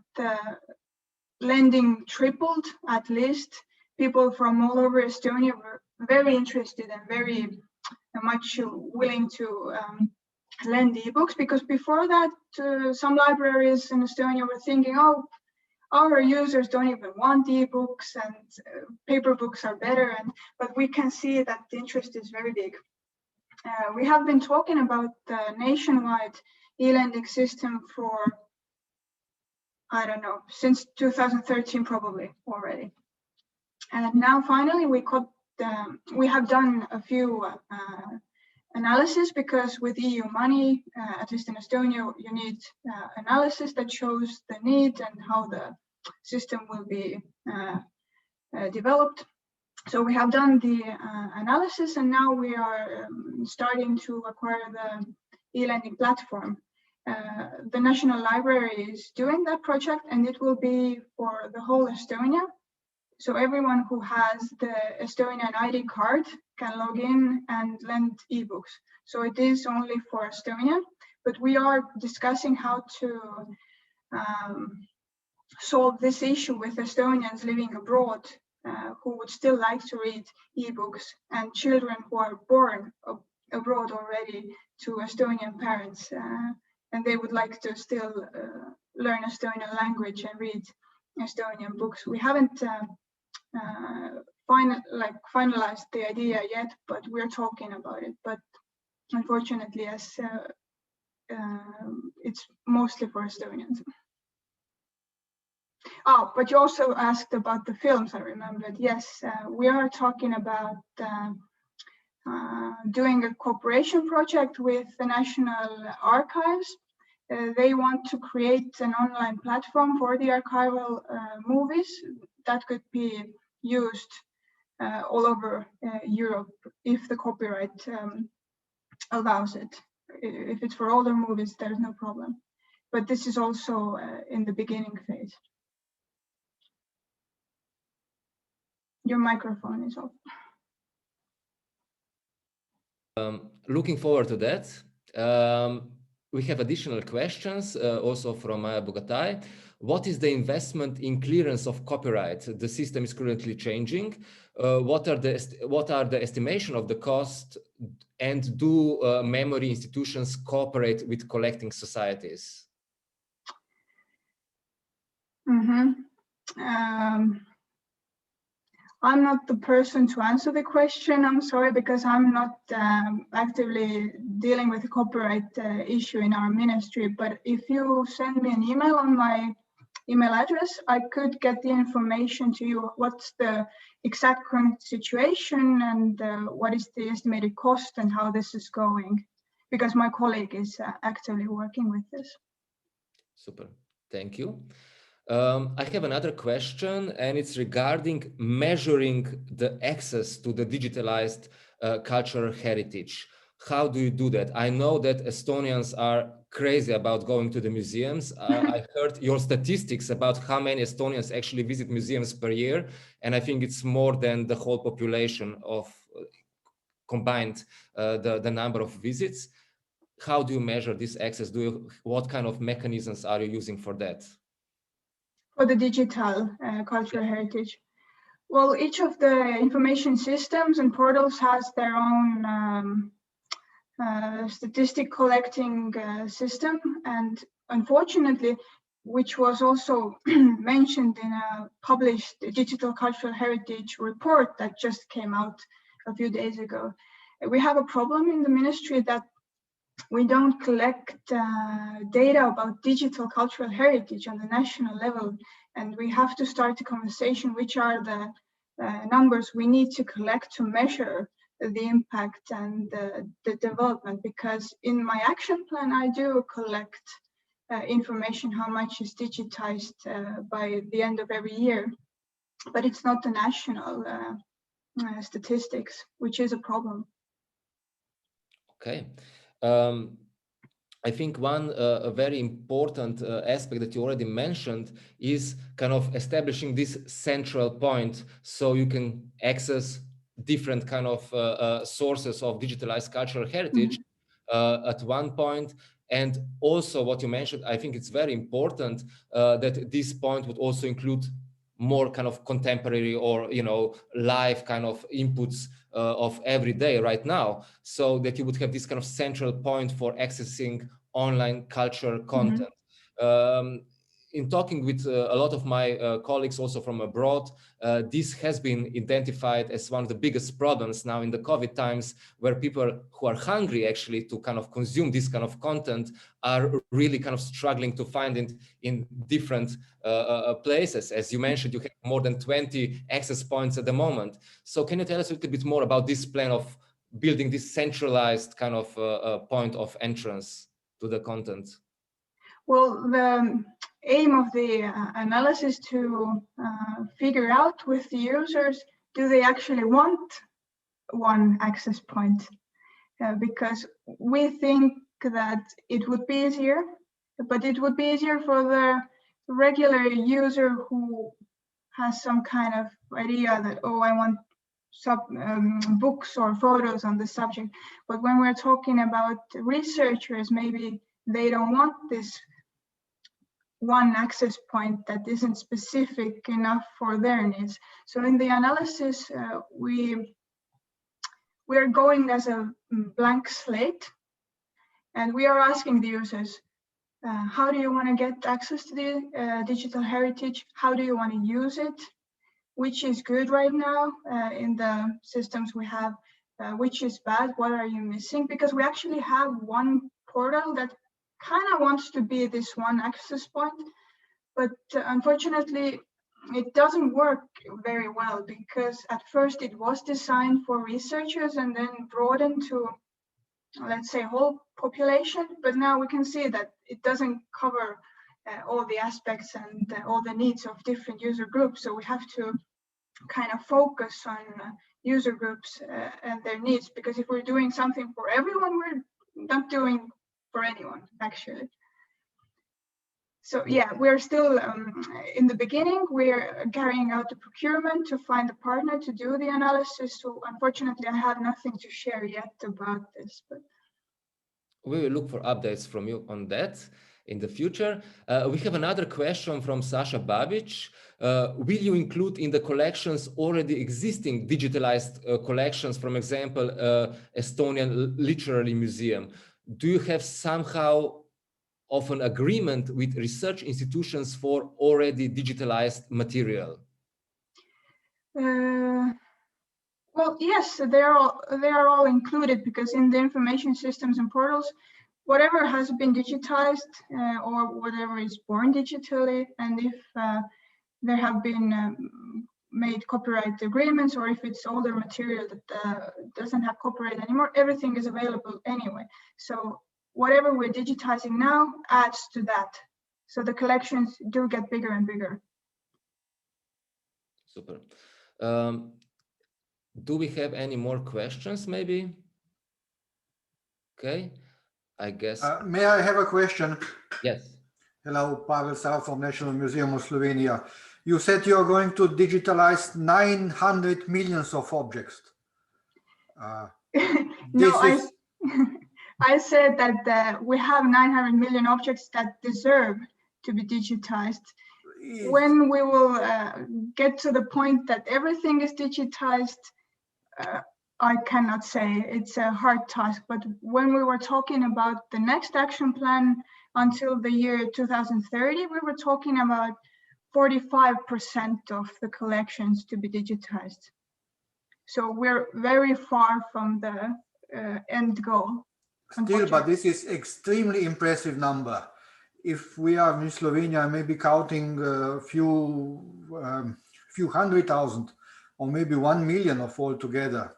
lending tripled at least. People from all over Estonia were very interested and very much willing to lend ebooks, because before that, some libraries in Estonia were thinking, oh, our users don't even want ebooks and paper books are better. But we can see that the interest is very big. We have been talking about the nationwide e-lending system for, I don't know, since 2013 probably already. And now finally we have done a few analysis, because with EU money, at least in Estonia, you need analysis that shows the need and how the system will be developed. So we have done the analysis, and now we are starting to acquire the e-lending platform. The National Library is doing that project, and it will be for the whole Estonia. So everyone who has the Estonian ID card can log in and lend ebooks. So it is only for Estonia, but we are discussing how to solve this issue with Estonians living abroad who would still like to read ebooks, and children who are born abroad already to Estonian parents, and they would like to still learn Estonian language and read Estonian books. We haven't finalized the idea yet, but we're talking about it. But unfortunately, yes, it's mostly for Estonians. Oh, but you also asked about the films, I remembered. Yes, we are talking about doing a cooperation project with the National Archives. They want to create an online platform for the archival movies that could be used all over Europe if the copyright allows it. If it's for older movies, there's no problem. But this is also in the beginning phase. Your microphone is off. Looking forward to that. We have additional questions also from Maya Bogatai. What is the investment in clearance of copyright? The system is currently changing. What are the estimation of the cost, and do memory institutions cooperate with collecting societies? I'm not the person to answer the question, I'm sorry, because I'm not actively dealing with the copyright issue in our ministry. But if you send me an email on my email address, I could get the information to you. What's the exact current situation, and what is the estimated cost, and how this is going, because my colleague is actively working with this. Super, thank you. I have another question, and it's regarding measuring the access to the digitalized cultural heritage. How do you do that? I know that Estonians are crazy about going to the museums. I heard your statistics about how many Estonians actually visit museums per year, and I think it's more than the whole population of combined the number of visits. How do you measure this access? What kind of mechanisms are you using for that? For the digital cultural heritage? Well, each of the information systems and portals has their own statistic collecting system. And unfortunately, which was also mentioned in a published digital cultural heritage report that just came out a few days ago, we have a problem in the ministry that we don't collect data about digital cultural heritage on the national level, and we have to start a conversation which are the numbers we need to collect to measure the impact and the development, because in my action plan I do collect information how much is digitized by the end of every year, but it's not the national statistics, which is a problem. Okay. I think one a very important aspect that you already mentioned is kind of establishing this central point so you can access different kind of sources of digitalized cultural heritage at one point. And also what you mentioned, I think it's very important that this point would also include more kind of contemporary or, you know, live kind of inputs of every day right now, so that you would have this kind of central point for accessing online culture content. In talking with a lot of my colleagues also from abroad, this has been identified as one of the biggest problems now in the COVID times, where people who are hungry actually to kind of consume this kind of content are really kind of struggling to find it in different places. As you mentioned, you have more than 20 access points at the moment. So can you tell us a little bit more about this plan of building this centralized kind of point of entrance to the content? Well, the aim of the analysis to figure out with the users, do they actually want one access point? Because we think that it would be easier, but it would be easier for the regular user who has some kind of idea that, oh, I want books or photos on the subject. But when we're talking about researchers, maybe they don't want this one access point that isn't specific enough for their needs. So in the analysis, we're going as a blank slate, and we are asking the users, how do you want to get access to the digital heritage? How do you want to use it? Which is good right now in the systems we have? Which is bad? What are you missing? Because we actually have one portal that kind of wants to be this one access point, but unfortunately it doesn't work very well, because at first it was designed for researchers and then broadened to, let's say, whole population, but now we can see that it doesn't cover all the aspects and all the needs of different user groups. So we have to kind of focus on user groups and their needs, because if we're doing something for everyone, we're not doing for anyone, actually. So yeah, we're still in the beginning. We're carrying out the procurement to find a partner to do the analysis. So unfortunately, I have nothing to share yet about this. But we will look for updates from you on that in the future. We have another question from Sasha Babic. Will you include in the collections already existing digitalized collections, for example, Estonian Literary Museum? Do you have somehow of an agreement with research institutions for already digitalized material? Well, yes, they are all included, because in the information systems and portals, whatever has been digitized or whatever is born digitally, and if there have been made copyright agreements, or if it's older material that doesn't have copyright anymore, everything is available anyway. So whatever we're digitizing now adds to that. So the collections do get bigger and bigger. Super. Do we have any more questions, maybe? Okay, I guess. May I have a question? Yes. Hello, Pavel Sav from National Museum of Slovenia. You said you are going to digitalize 900 millions of objects. No, I said that we have 900 million objects that deserve to be digitized. When we will get to the point that everything is digitized, I cannot say. It's a hard task. But when we were talking about the next action plan until the year 2030, we were talking about 45% of the collections to be digitized. So we're very far from the end goal. Still, but this is extremely impressive number. If we are in Slovenia, maybe counting a few 100,000 or maybe 1 million of all together,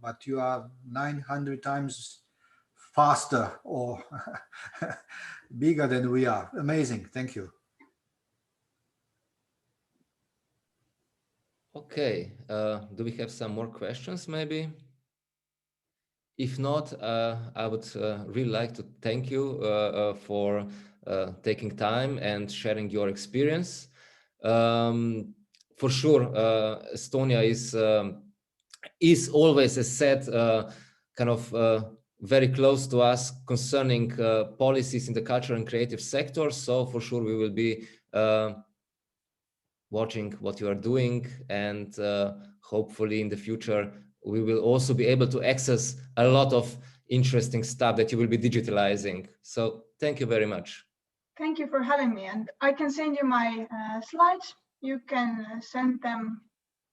but you are 900 times faster or bigger than we are. Amazing. Thank you. Okay, do we have some more questions maybe? If not, I would really like to thank you for taking time and sharing your experience. For sure, Estonia is always, as said, kind of very close to us concerning policies in the cultural and creative sector. So for sure, we will be watching what you are doing, and hopefully in the future we will also be able to access a lot of interesting stuff that you will be digitalizing. So thank you very much. Thank you for having me, and I can send you my slides. You can send them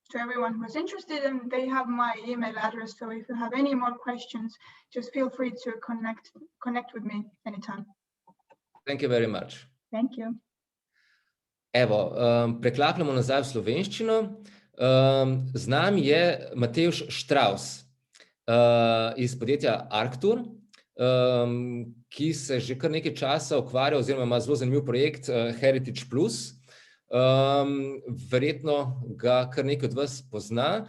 to everyone who is interested, and they have my email address. So if you have any more questions, just feel free to connect with me anytime. Thank you very much. Thank you. Evo, preklapljamo nazaj v slovenščino. Z nami je Matevž Štravs iz podjetja Arctur, ki se že kar nekaj časa ukvarja oziroma ima zelo zanimiv projekt Heritage Plus. Verjetno ga kar nekaj od vas pozna.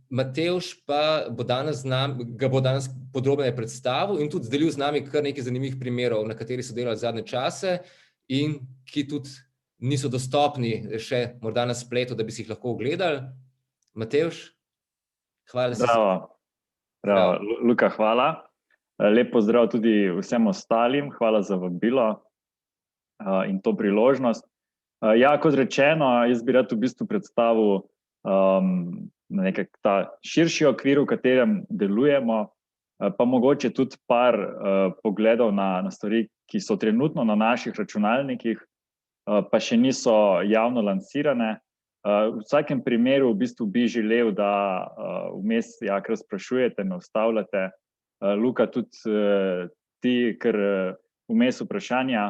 Matevž pa bo danes podrobneje predstavil in tudi delil z nami kar nekaj zanimivih primerov, na katerih so delali zadnje čase in ki tudi niso dostopni še morda na spletu, da bi si jih lahko ogledali. Matevž, hvala. Bravo. Luka, hvala. Lep pozdrav tudi vsem ostalim. Hvala za vabilo in to priložnost. Ja, kot rečeno, jaz bi rad v bistvu predstavil nekak ta širši okvir, v katerem delujemo, pa mogoče tudi par pogledov na stvari, ki so trenutno na naših računalnikih, pa še niso javno lansirane. V vsakem primeru v bistvu bi želel, da vmes, kar sprašujete, me ustavljate. Luka, tudi ti, ker vmes vprašanja,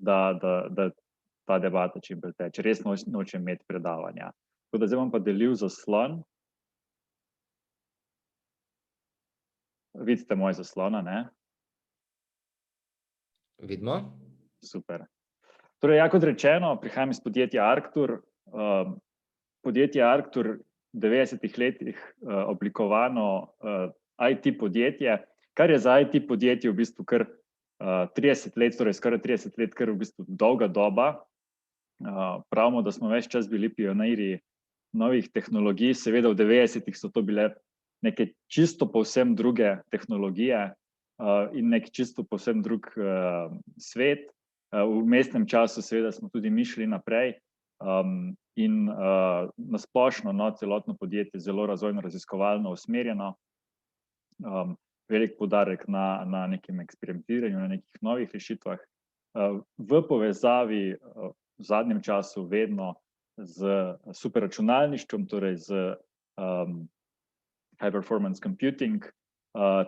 da ta debata čim bolj teče. Res nočem imeti predavanja. Tako da zdaj bom pa delil zaslon. Vidite moj zaslona, ne? Vidimo. Super. Torej, kot rečeno, prihajam iz podjetja Arctur. Podjetje Arctur v 90-ih letih oblikovano IT podjetje, kar je za IT podjetje v bistvu kar 30 let, torej skoraj 30 let, kar v bistvu dolga doba. Pravimo, da smo ves čas bili pionirji novih tehnologij. Seveda v 90-ih so to bile neke čisto povsem druge tehnologije in nek čisto povsem drug svet. V vmesnem času seveda smo tudi mi šli naprej in na splošno celotno podjetje zelo razvojno raziskovalno usmerjeno. Velik poudarek na nekem eksperimentiranju, na nekih novih rešitvah. V povezavi v zadnjem času vedno z superračunalništvom, torej z high performance computing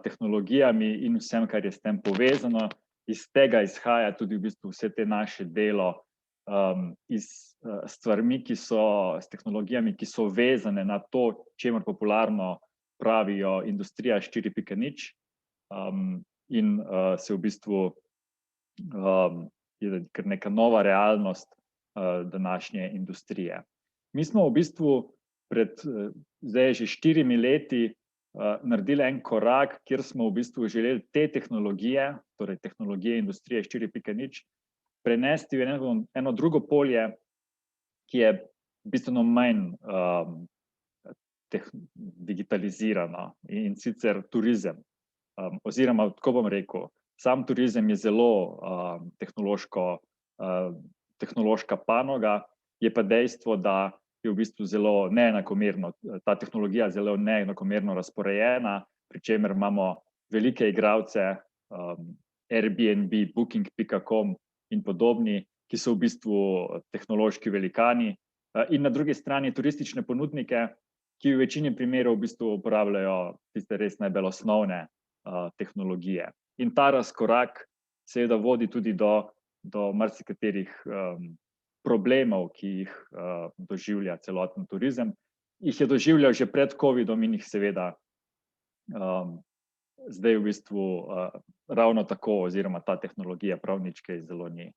tehnologijami in vsem, kar je s tem povezano. Iz tega izhaja tudi v bistvu vse te naše delo s stvarmi, s tehnologijami, ki so vezane na to, čemer popularno pravijo industrija 4.0 in se v bistvu je kar neka nova realnost današnje industrije. Mi smo v bistvu pred zdaj že 4 leti naredili en korak, kjer smo v bistvu želeli te tehnologije, torej tehnologije industrije 4.0, prenesti v eno drugo polje, ki je bistveno manj digitalizirano, in sicer turizem. Oziroma, tako bom rekel, sam turizem je zelo tehnološka panoga, je pa dejstvo, da je v bistvu zelo neenakomerno, ta tehnologija zelo neenakomerno razporejena, pri čemer imamo velike igralce, Airbnb, Booking.com in podobni, ki so v bistvu tehnološki velikani, in na drugi strani turistične ponudnike, ki v večini primerov v bistvu uporabljajo tiste res najbolj osnovne tehnologije. In ta razkorak seveda vodi tudi do marsikaterih problemov, ki jih doživlja celoten turizem. Jih je doživljal že pred covidom in jih seveda zdaj v bistvu ravno tako, oziroma ta tehnologija prav nič kaj zelo ni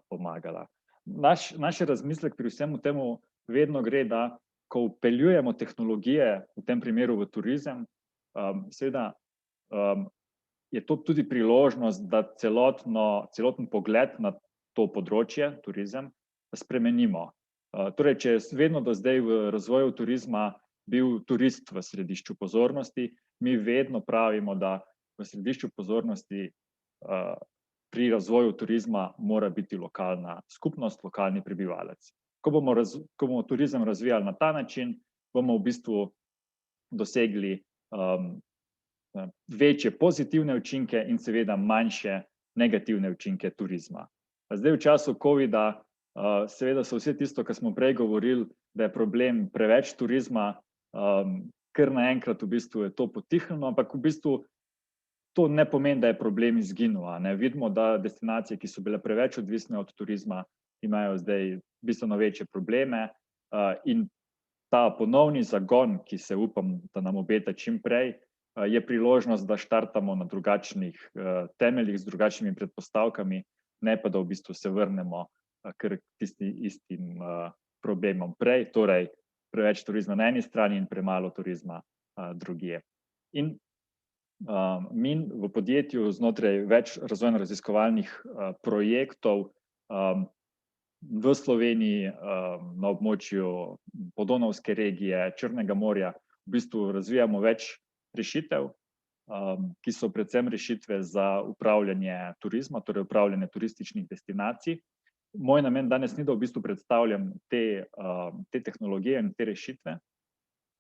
pomagala. Naš razmislek pri vsemu temu vedno gre, da ko vpeljujemo tehnologije, v tem primeru v turizem, seveda je to tudi priložnost, da celoten pogled na to področje, turizem, spremenimo. Torej, če je vedno do zdaj v razvoju turizma bil turist v središču pozornosti, mi vedno pravimo, da v središču pozornosti pri razvoju turizma mora biti lokalna skupnost, lokalni prebivalec. Ko bomo turizem razvijali na ta način, bomo v bistvu dosegli večje pozitivne učinke in seveda manjše negativne učinke turizma. Zdaj v času covida seveda so vse tisto, kar smo prej govorili, da je problem preveč turizma, kar naenkrat v bistvu je to potihnilo, ampak v bistvu to ne pomeni, da je problem izginil. Vidimo, da destinacije, ki so bile preveč odvisne od turizma, imajo zdaj bistveno večje probleme in ta ponovni zagon, ki se upam, da nam obeta čim prej, je priložnost, da štartamo na drugačnih temeljih, z drugačnimi predpostavkami, ne pa da v bistvu se vrnemo k istim problemom prej, torej preveč turizma na eni strani in premalo turizma drugje. In mi v podjetju znotraj več razvojno-raziskovalnih projektov v Sloveniji, na območju Podonavske regije, Črnega morja, v bistvu razvijamo več rešitev, ki so predvsem rešitve za upravljanje turizma, torej upravljanje turističnih destinacij. Moj namen danes ni, da v bistvu predstavljam te tehnologije in te rešitve.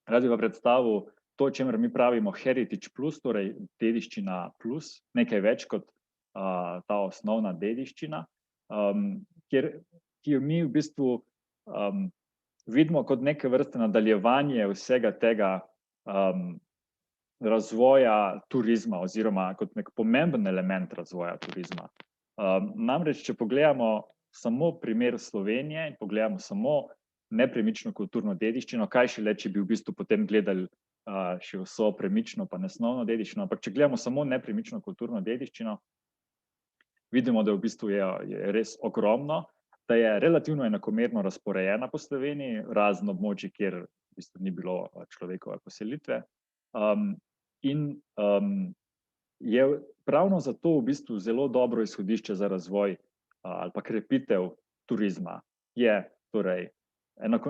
Rad bi pa predstavil to, čemer mi pravimo Heritage Plus, torej dediščina plus, nekaj več kot ta osnovna dediščina, ki jo mi v bistvu vidimo kot neke vrste nadaljevanje vsega tega razvoja turizma oziroma kot nek pomemben element razvoja turizma. Namreč, če pogledamo samo primer Slovenije in pogledamo samo nepremično kulturno dediščino, kaj šele, če bi v bistvu potem gledali še vso premično pa nesnovno dediščino, ampak če gledamo samo nepremično kulturno dediščino, vidimo, da v bistvu je res ogromno, da je relativno enakomerno razporejena po Sloveniji, razen območij, kjer v bistvu ni bilo človekove poselitve. In je ravno zato v bistvu zelo dobro izhodišče za razvoj ali pa krepitev turizma. Je torej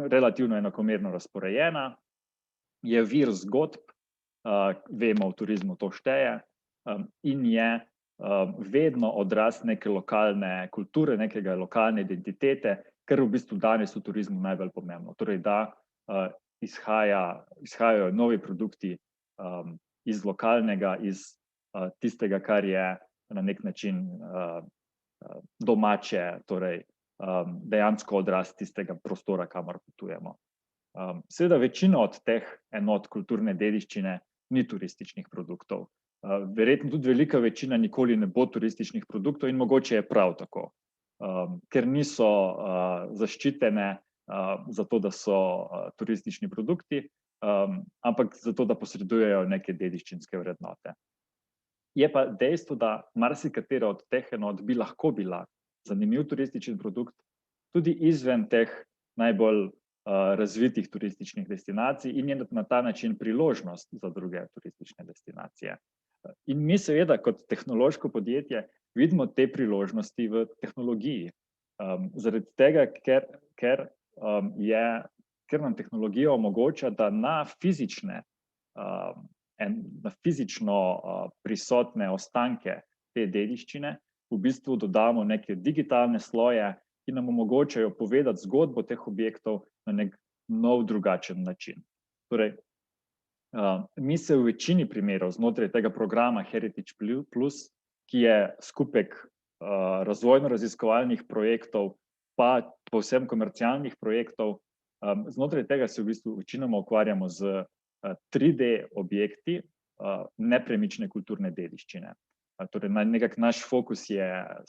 relativno enakomerno razporejena, je vir zgodb, vemo, v turizmu to šteje, in je vedno odraz neke lokalne kulture, nekega lokalne identitete, kar v bistvu danes v turizmu najbolj pomembno. Torej, da izhajajo novi produkti iz lokalnega, iz tistega, kar je na nek način domače, torej dejansko odraz tistega prostora, kamor potujemo. Seveda večina od teh enot kulturne dediščine ni turističnih produktov. Verjetno tudi velika večina nikoli ne bo turističnih produktov in mogoče je prav tako, ker niso zaščitene zato, da so turistični produkti, ampak zato, da posredujejo neke dediščinske vrednote. Je pa dejstvo, da marsikatera od teh enot bi lahko bila zanimiv turistični produkt, tudi izven teh najbolj razvitih turističnih destinacij in je na ta način priložnost za druge turistične destinacije. In mi seveda kot tehnološko podjetje vidimo te priložnosti v tehnologiji. Zaradi tega, ker nam tehnologija omogoča, da na fizično prisotne ostanke te dediščine v bistvu dodamo neke digitalne sloje, ki nam omogočajo povedati zgodbo teh objektov na nek nov, drugačen način. Torej, mi se v večini primerov znotraj tega programa Heritage Plus, ki je skupek razvojno-raziskovalnih projektov, pa povsem komercialnih projektov, Znotraj tega se v bistvu večinoma ukvarjamo z 3D objekti nepremične kulturne dediščine. Torej, nekako naš fokus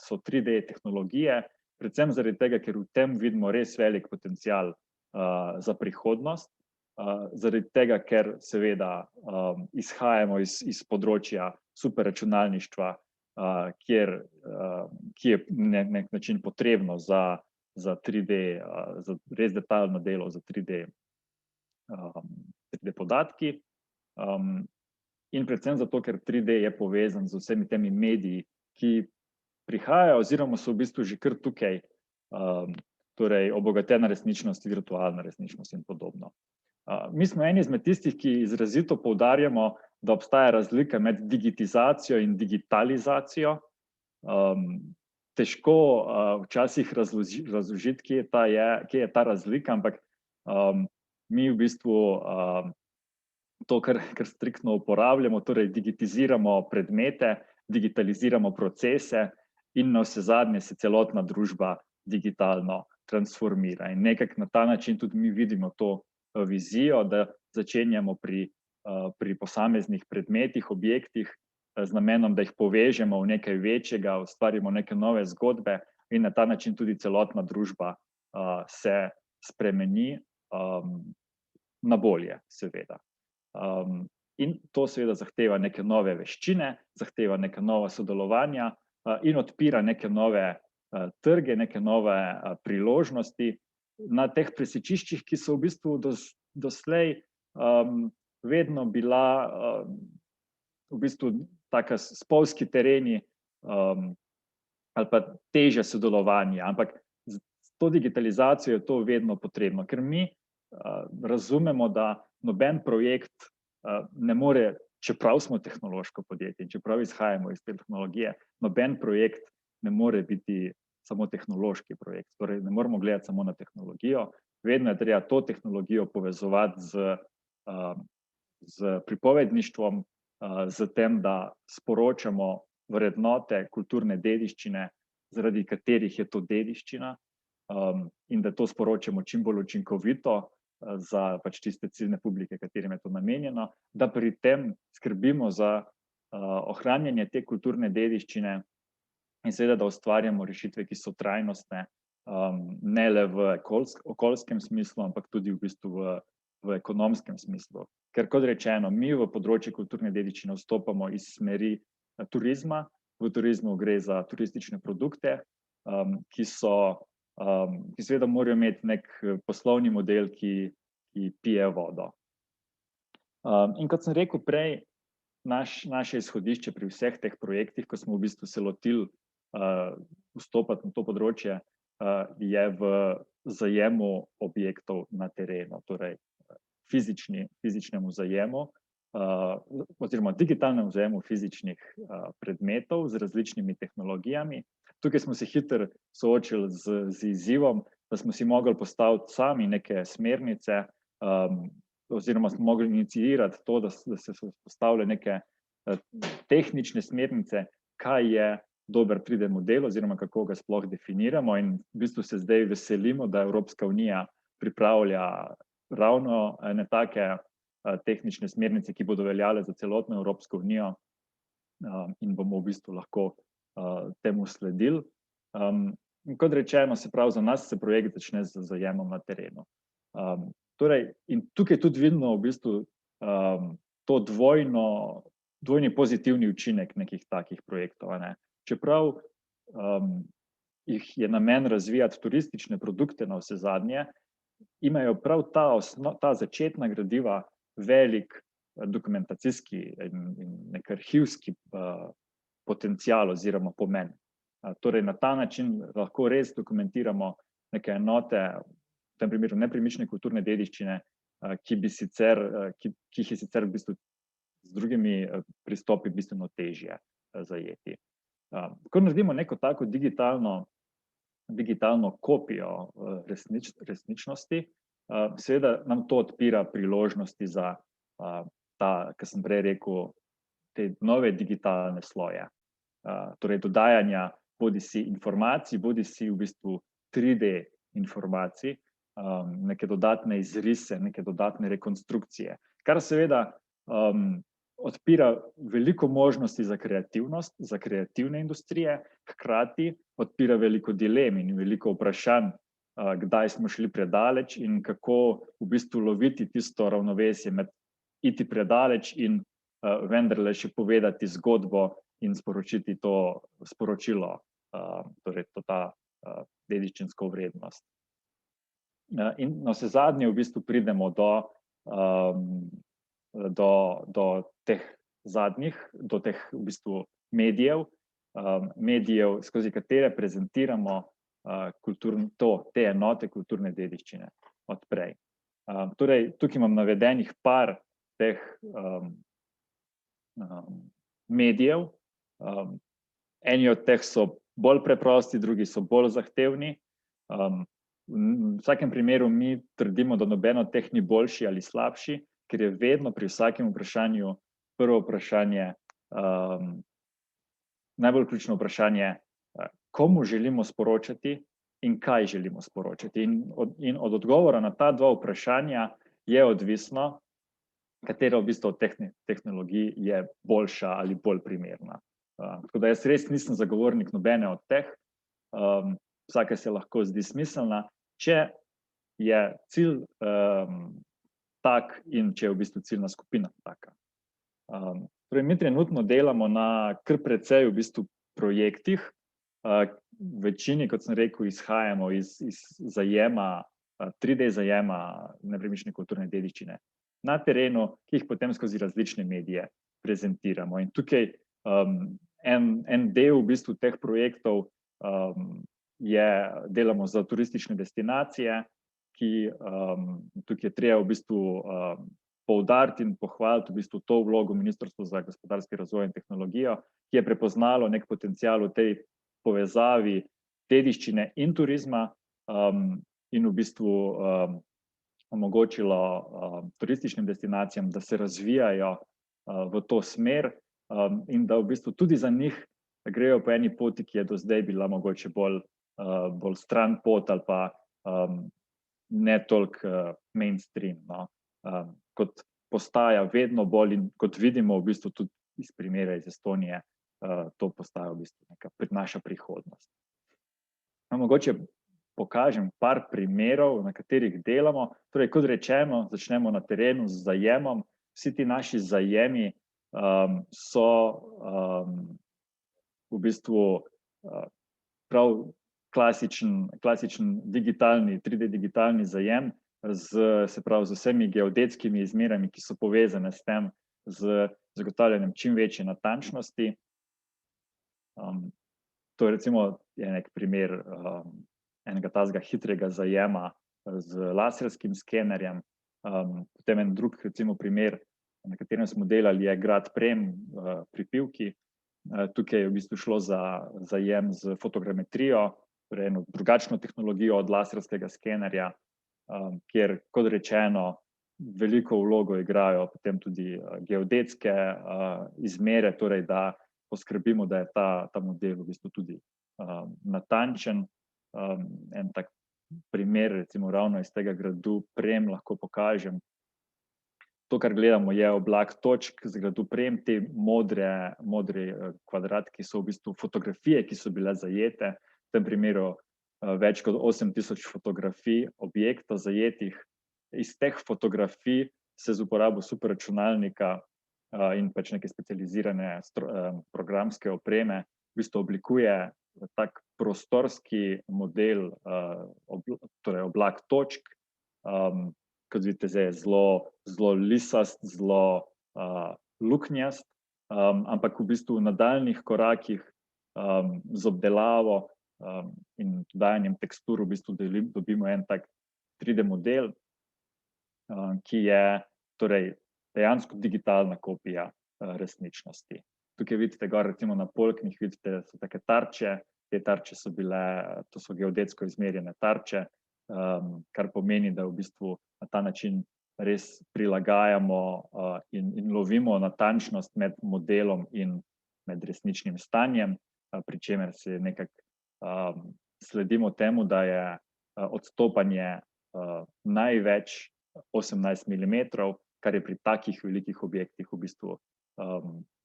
so 3D tehnologije, predvsem zaradi tega, ker v tem vidimo res velik potencial za prihodnost, zaradi tega, ker seveda izhajamo iz področja superračunalništva, ki je na nek način potrebno za 3D, za res detaljno delo, za 3D podatki. In predvsem zato, ker 3D je povezan z vsemi temi mediji, ki prihajajo oziroma so v bistvu že kar tukaj, torej obogatena resničnost, virtualna resničnost in podobno. Mi smo eni izmed tistih, ki izrazito poudarjamo, da obstaja razlika med digitizacijo in digitalizacijo. Težko včasih razložiti, kje je ta razlika, ampak mi v bistvu to, kar striktno uporabljamo, torej digitiziramo predmete, digitaliziramo procese in navsezadnje se celotna družba digitalno transformira. In nekako na ta način tudi mi vidimo to vizijo, da začenjamo pri posameznih predmetih, objektih z namenom, da jih povežemo v nekaj večjega, ustvarimo neke nove zgodbe in na ta način tudi celotna družba se spremeni na bolje, seveda. In to seveda zahteva neke nove veščine, zahteva neka nova sodelovanja in odpira neke nove trge, neke nove priložnosti na teh presečiščih, ki so v bistvu doslej vedno bila v bistvu taka spolzki tereni ali pa težje sodelovanje, ampak s to digitalizacijo je to vedno potrebno, ker mi razumemo, da noben projekt ne more, čeprav smo tehnološko podjetje, čeprav izhajamo iz te tehnologije, noben projekt ne more biti samo tehnološki projekt, torej ne moramo gledati samo na tehnologijo, vedno je treba to tehnologijo povezovati z pripovedništvom, z tem, da sporočamo vrednote kulturne dediščine, zaradi katerih je to dediščina, in da to sporočamo čim bolj učinkovito za pač tiste ciljne publike, katerim je to namenjeno, da pri tem skrbimo za ohranjanje te kulturne dediščine in seveda, da ustvarjamo rešitve, ki so trajnostne, ne le v okoljskem smislu, ampak tudi v bistvu v ekonomskem smislu. Ker kot rečeno, mi v področju kulturne dediščine vstopamo iz smeri turizma, v turizmu gre za turistične produkte, ki seveda morajo imeti nek poslovni model, ki pije vodo. In kot sem rekel prej, naše izhodišče pri vseh teh projektih, ko smo v bistvu se lotili vstopati na to področje, je v zajemu objektov na terenu, torej fizičnemu zajemu oziroma digitalnemu zajemu fizičnih predmetov z različnimi tehnologijami. Tukaj smo se hitro soočili z izzivom, da smo si mogli postaviti sami neke smernice oziroma smo mogli iniciirati to, da se postavljajo neke tehnične smernice, kaj je dober 3D model oziroma kako ga sploh definiramo, in v bistvu se zdaj veselimo, da Evropska unija pripravlja ravno ene take tehnične smernice, ki bodo veljale za celotno Evropsko unijo in bomo v bistvu lahko temu sledili. Kot rečeno, se pravi, za nas se projekt začne z zajemom na terenu. Torej, in tukaj tudi vidimo v bistvu to dvojni pozitivni učinek nekih takih projektov, ne. Čeprav jih je namen razvijati turistične produkte navsezadnje, imajo prav ta začetna gradiva velik dokumentacijski in nek arhivski potencial oziroma pomen. Torej, na ta način lahko res dokumentiramo neke enote, v tem primeru nepremične kulturne dediščine, ki jih je sicer v bistvu z drugimi pristopi bistveno težje zajeti. Ko naredimo neko tako digitalno kopijo resničnosti, seveda nam to odpira priložnosti za kar sem prej rekel, te nove digitalne sloje. Torej dodajanja bodisi informacij, bodisi v bistvu 3D informacij, neke dodatne izrise, neke dodatne rekonstrukcije, kar seveda odpira veliko možnosti za kreativnost, za kreativne industrije, hkrati odpira veliko dilem in veliko vprašanj, kdaj smo šli predaleč in kako v bistvu loviti tisto ravnovesje med iti predaleč in vendarle še povedati zgodbo in sporočiti to sporočilo, torej ta dediščinsko vrednost. In navsezadnje v bistvu pridemo do teh zadnjih, do teh v bistvu medijev, skozi katere prezentiramo te enote kulturne dediščine odprej. Torej, tukaj imam navedenih par teh medijev. Eni od teh so bolj preprosti, drugi so bolj zahtevni. V vsakem primeru mi trdimo, da noben od teh ni boljši ali slabši, ker je vedno pri vsakem vprašanju prvo vprašanje, najbolj ključno vprašanje, komu želimo sporočati in kaj želimo sporočati. In od odgovora na ta dva vprašanja je odvisno, katera v bistvu od tehnologij je boljša ali bolj primerna. Tako da jaz res nisem zagovornik nobene od teh, vsaka se lahko zdi smiselna, če je cilj tak in če je v bistvu ciljna skupina taka. Torej, mi trenutno delamo na kar precej v bistvu projektih, večini, kot sem rekel, izhajamo iz zajema, 3D zajema nepremične kulturne dediščine na terenu, ki jih potem skozi različne medije prezentiramo. In tukaj en del v bistvu teh projektov delamo za turistične destinacije, ki tukaj je treba v bistvu poudariti in pohvaliti v bistvu to vlogo Ministrstva za gospodarski razvoj in tehnologijo, ki je prepoznalo nek potencial v tej povezavi dediščine in turizma in v bistvu omogočilo turističnim destinacijam, da se razvijajo v to smer in da v bistvu tudi za njih grejo po eni poti, ki je do zdaj bila mogoče bolj stran pot ali pa ne toliko mainstream, no. Kot postaja vedno bolj in kot vidimo v bistvu tudi iz primera iz Estonije, to postaja v bistvu neka naša prihodnost. Mogoče pokažem par primerov, na katerih delamo. Torej, kot rečeno, začnemo na terenu z zajemom. Vsi ti naši zajemi so v bistvu prav klasičen digitalni, 3D digitalni zajem z vsemi geodetskimi izmerami, ki so povezane s tem, z zagotavljanjem čim večje natančnosti. To recimo je nek primer enega tazga hitrega zajema z laserskim skenerjem. Potem en drug recimo primer, na katerem smo delali, je grad Prem pri Pivki. Tukaj je v bistvu šlo za zajem z fotogrametrijo, torej eno drugačno tehnologijo od laserskega skenerja, kjer, kot rečeno, veliko vlogo igrajo potem tudi geodetske izmere, torej da poskrbimo, da je ta model v bistvu tudi natančen. En tak primer, recimo ravno iz tega gradu Prem lahko pokažem. To, kar gledamo, je oblak točk z gradu Prem, te modri kvadratki so v bistvu fotografije, ki so bile zajete, v tem primeru več kot 8000 fotografij objektov zajetih. Iz teh fotografij se z uporabo superračunalnika in pač neke specializirane programske opreme v bistvu oblikuje tak prostorski model, torej oblak točk, kot vidite, zdaj je zelo lisast, zelo luknjast, ampak v bistvu v nadaljnjih korakih z obdelavo in dajanjem tekstur v bistvu dobimo en tak 3D model, ki je torej dejansko digitalna kopija resničnosti. Tukaj vidite gor recimo na polknih, vidite, so take tarče, te tarče so bile, to so geodetsko izmerjene tarče, kar pomeni, da v bistvu na ta način res prilagajamo in lovimo natančnost med modelom in med resničnim stanjem, pri čemer se nekako sledimo temu, da je odstopanje največ 18 mm, kar je pri takih velikih objektih v bistvu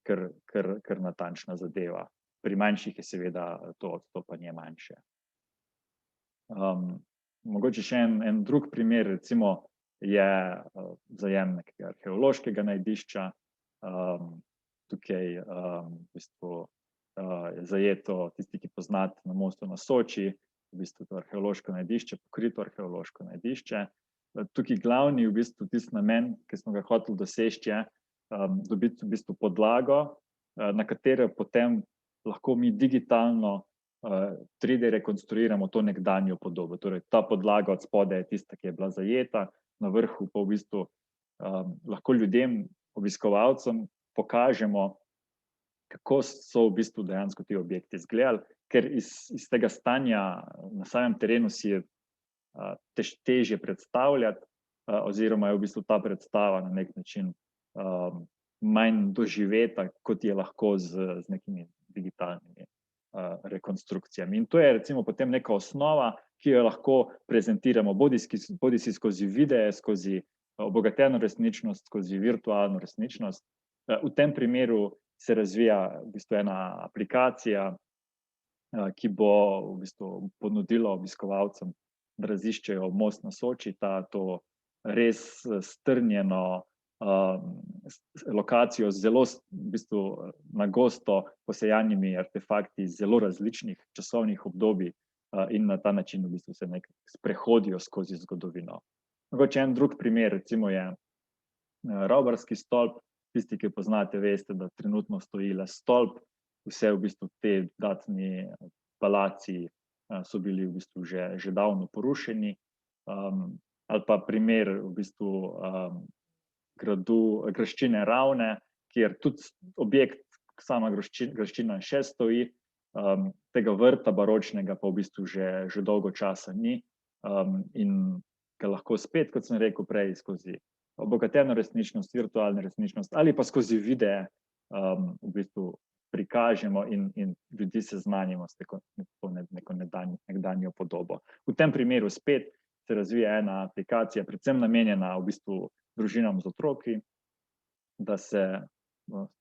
kar natančna zadeva. Pri manjših je seveda to odstopanje manjše. Mogoče še en drug primer, recimo, je zajem nekega arheološkega najdišča. Tukaj v bistvu je zajeto, tisti, ki poznate, na Mostu na Soči, v bistvu to arheološko najdišče, pokrito arheološko najdišče. Tukaj glavni v bistvu tisti namen, ki smo ga hoteli doseči, je dobiti v bistvu podlago, na katero potem lahko mi digitalno 3D rekonstruiramo to nekdanjo podobo. Torej, ta podlaga od spodaj je tista, ki je bila zajeta, na vrhu pa v bistvu lahko ljudem, obiskovalcem pokažemo, kako so v bistvu dejansko ti objekti izgledali, ker iz tega stanja na samem terenu si je težje predstavljati, oziroma je v bistvu ta predstava na nek način manj doživeta, kot je lahko z nekimi digitalnimi rekonstrukcijami. In to je recimo potem neka osnova, ki jo lahko prezentiramo bodisi skozi videe, skozi obogateno resničnost, skozi virtualno resničnost. V tem primeru se razvija v bistvu ena aplikacija, ki bo v bistvu ponudila obiskovalcem, da raziščejo Most na Soči, to res strnjeno lokacijo z zelo v bistvu na gosto posejanimi artefakti iz zelo različnih časovnih obdobij in na ta način v bistvu se nekaj sprehodijo skozi zgodovino. Mogoče en drug primer, recimo je Ravbarski stolp. Tisti, ki poznate, veste, da trenutno stoji le stolp, vse v bistvu te datni palaci so bili v bistvu že davno porušeni. Ali pa primer v bistvu gradu graščine Ravne, kjer tudi objekt, sama graščina še stoji, tega vrta baročnega pa v bistvu že dolgo časa ni in ga lahko spet, kot sem rekel prej, skozi obogateno resničnost, virtualno resničnost ali pa skozi videe v bistvu prikažemo in ljudi seznanimo s neko nekdanjo podobo. V tem primeru spet se razvija ena aplikacija, predvsem namenjena v bistvu družinam z otroki, da se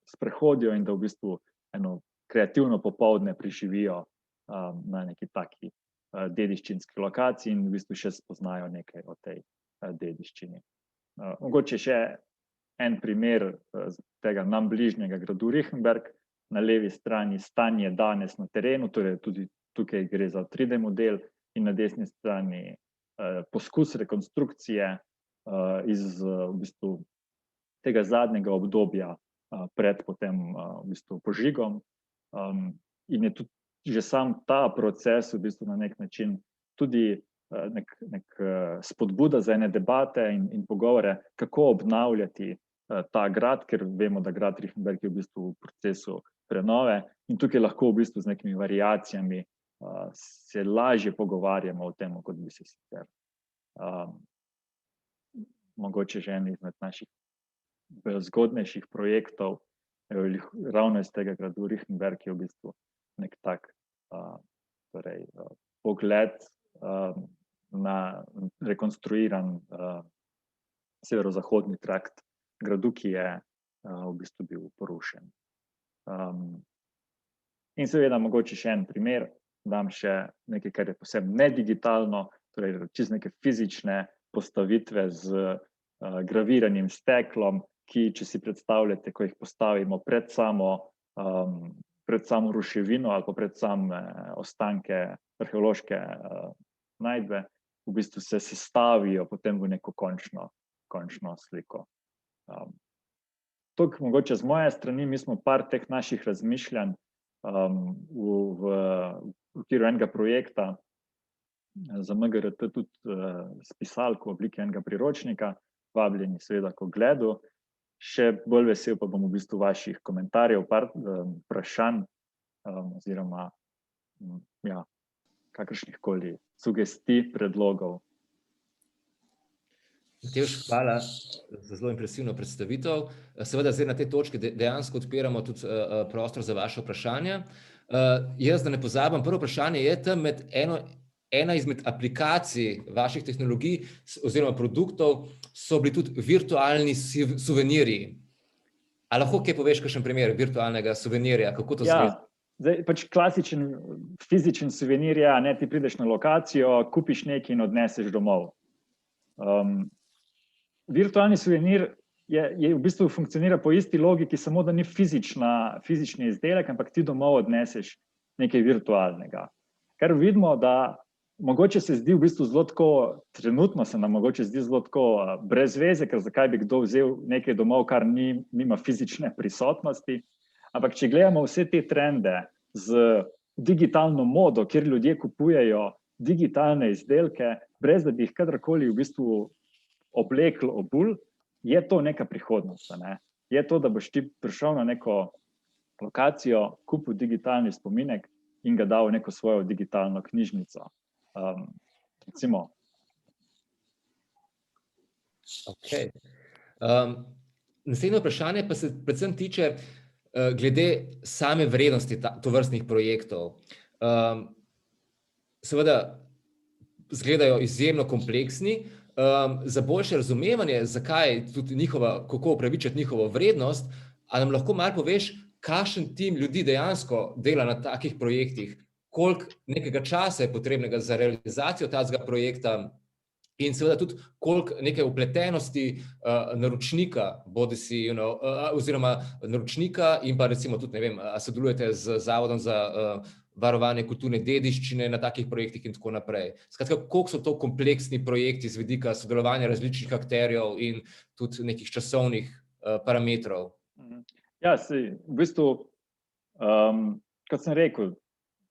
sprehodijo in da v bistvu eno kreativno popoldne preživijo na neki taki dediščinski lokaciji in v bistvu še spoznajo nekaj o tej dediščini. Mogoče še en primer tega nam bližnjega gradu Riefenberg, na levi strani stanje danes na terenu, torej tudi tukaj gre za 3D model in na desni strani poskus rekonstrukcije iz v bistvu tega zadnjega obdobja pred potem v bistvu požigom. In je tudi že sam ta proces v bistvu na nek način tudi nek spodbuda za ene debate in pogovore, kako obnavljati ta grad, ker vemo, da grad Riefenberg je v bistvu v procesu prenove in tukaj lahko v bistvu z nekimi variacijami se lažje pogovarjamo o tem, kot bi se sicer. Mogoče že en izmed naših zgodnejših projektov, ravno iz tega gradu Riefenberg je v bistvu nek tak pogled na rekonstruiran severozahodni trakt gradu, ki je v bistvu bil porušen. In seveda mogoče še en primer, dam še nekaj, kar je posebno nedigitalno, torej čisto neke fizične postavitve z graviranim steklom, ki, če si predstavljate, ko jih postavimo pred samo ruševino ali pa pred same ostanke arheološke najdbe, v bistvu se sestavijo potem v neko končno sliko. Toliko mogoče z moje strani, mi smo par teh naših razmišljanj v okviru enega projekta za MGRT tudi spisali v obliki enega priročnika, vabljeni seveda k ogledu. Še bolj vesel pa bom v bistvu vaših komentarjev, vprašanj oziroma kakršnihkoli sugestij, predlogov. Matevž, hvala za zelo impresivno predstavitev. Seveda zdaj na tej točki dejansko odpiramo tudi prostor za vaše vprašanja. Jaz, da ne pozabim, prvo vprašanje je tam med eno ena izmed aplikacij vaših tehnologij oziroma produktov so bili tudi virtualni suvenirji. A lahko kaj poveš, kakšen primer virtualnega suvenirja, kako to izgleda? Zdaj, pač klasičen fizičen suvenir je, ne, ti prideš na lokacijo, kupiš nekaj in odneseš domov. Virtualni suvenir je v bistvu funkcionira po isti logiki, samo da ni fizični izdelek, ampak ti domov odneseš nekaj virtualnega. Kar vidimo, da mogoče se zdi v bistvu zelo tako, trenutno se nam mogoče zdi zelo tako brez veze, ker zakaj bi kdo vzel nekaj domov, kar nima fizične prisotnosti. Ampak če gledamo vse te trende z digitalno modo, kjer ljudje kupujejo digitalne izdelke, brez da bi jih kadarkoli v bistvu oblekli, obul, je to neka prihodnost. Ne? Je to, da boš ti prišel na neko lokacijo, kupil digitalni spominek in ga dal v neko svojo digitalno knjižnico. Recimo. Okay. Naslednje vprašanje pa se predvsem tiče glede same vrednosti tovrstnih projektov. Seveda izgledajo izjemno kompleksni. Za boljše razumevanje, zakaj tudi kako upravičiti njihovo vrednost, a nam lahko malo poveš, kakšen tim ljudi dejansko dela na takih projektih, koliko nekega časa je potrebnega za realizacijo takega projekta in seveda tudi koliko neke vpletenosti naročnika, bodisi, oziroma naročnika in pa recimo tudi, ne vem, a sodelujete z Zavodom za varovanje kulturne dediščine na takih projektih in tako naprej. Skratka, koliko so to kompleksni projekti z vidika sodelovanja različnih akterjev in tudi nekih časovnih parametrov? Ja, v bistvu, kot sem rekel,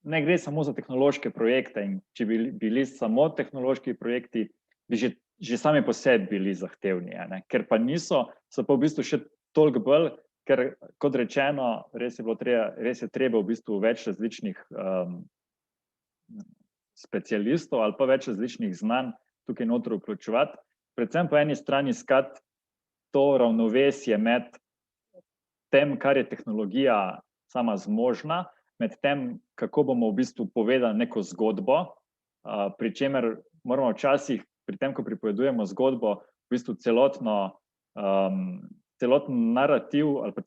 ne gre samo za tehnološke projekte in če bi bili samo tehnološki projekti, bi že sami po sebi bili zahtevni, ne? Ker pa niso, so pa v bistvu še toliko bolj, ker kot rečeno, res je treba v bistvu več različnih specialistov ali pa več različnih znanj tukaj noter vključevati, predvsem po eni strani iskati to ravnovesje med tem, kar je tehnologija sama zmožna, med tem, kako bomo v bistvu povedali neko zgodbo, pri čemer moramo včasih, pri tem, ko pripovedujemo zgodbo, v bistvu celoten narativ ali pa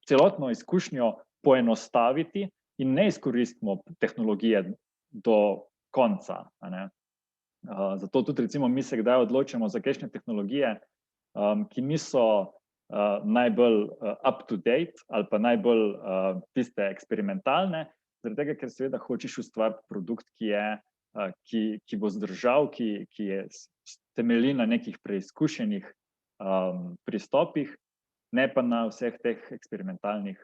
celotno izkušnjo poenostaviti in ne izkoristimo tehnologije do konca. Zato tudi recimo mi se kdaj odločimo za kakšne tehnologije, ki niso najbolj up to date ali pa najbolj tiste eksperimentalne, zaradi tega, ker seveda hočeš ustvariti produkt, ki bo zdržal, ki je temelji na nekih preizkušenih pristopih, ne pa na vseh teh eksperimentalnih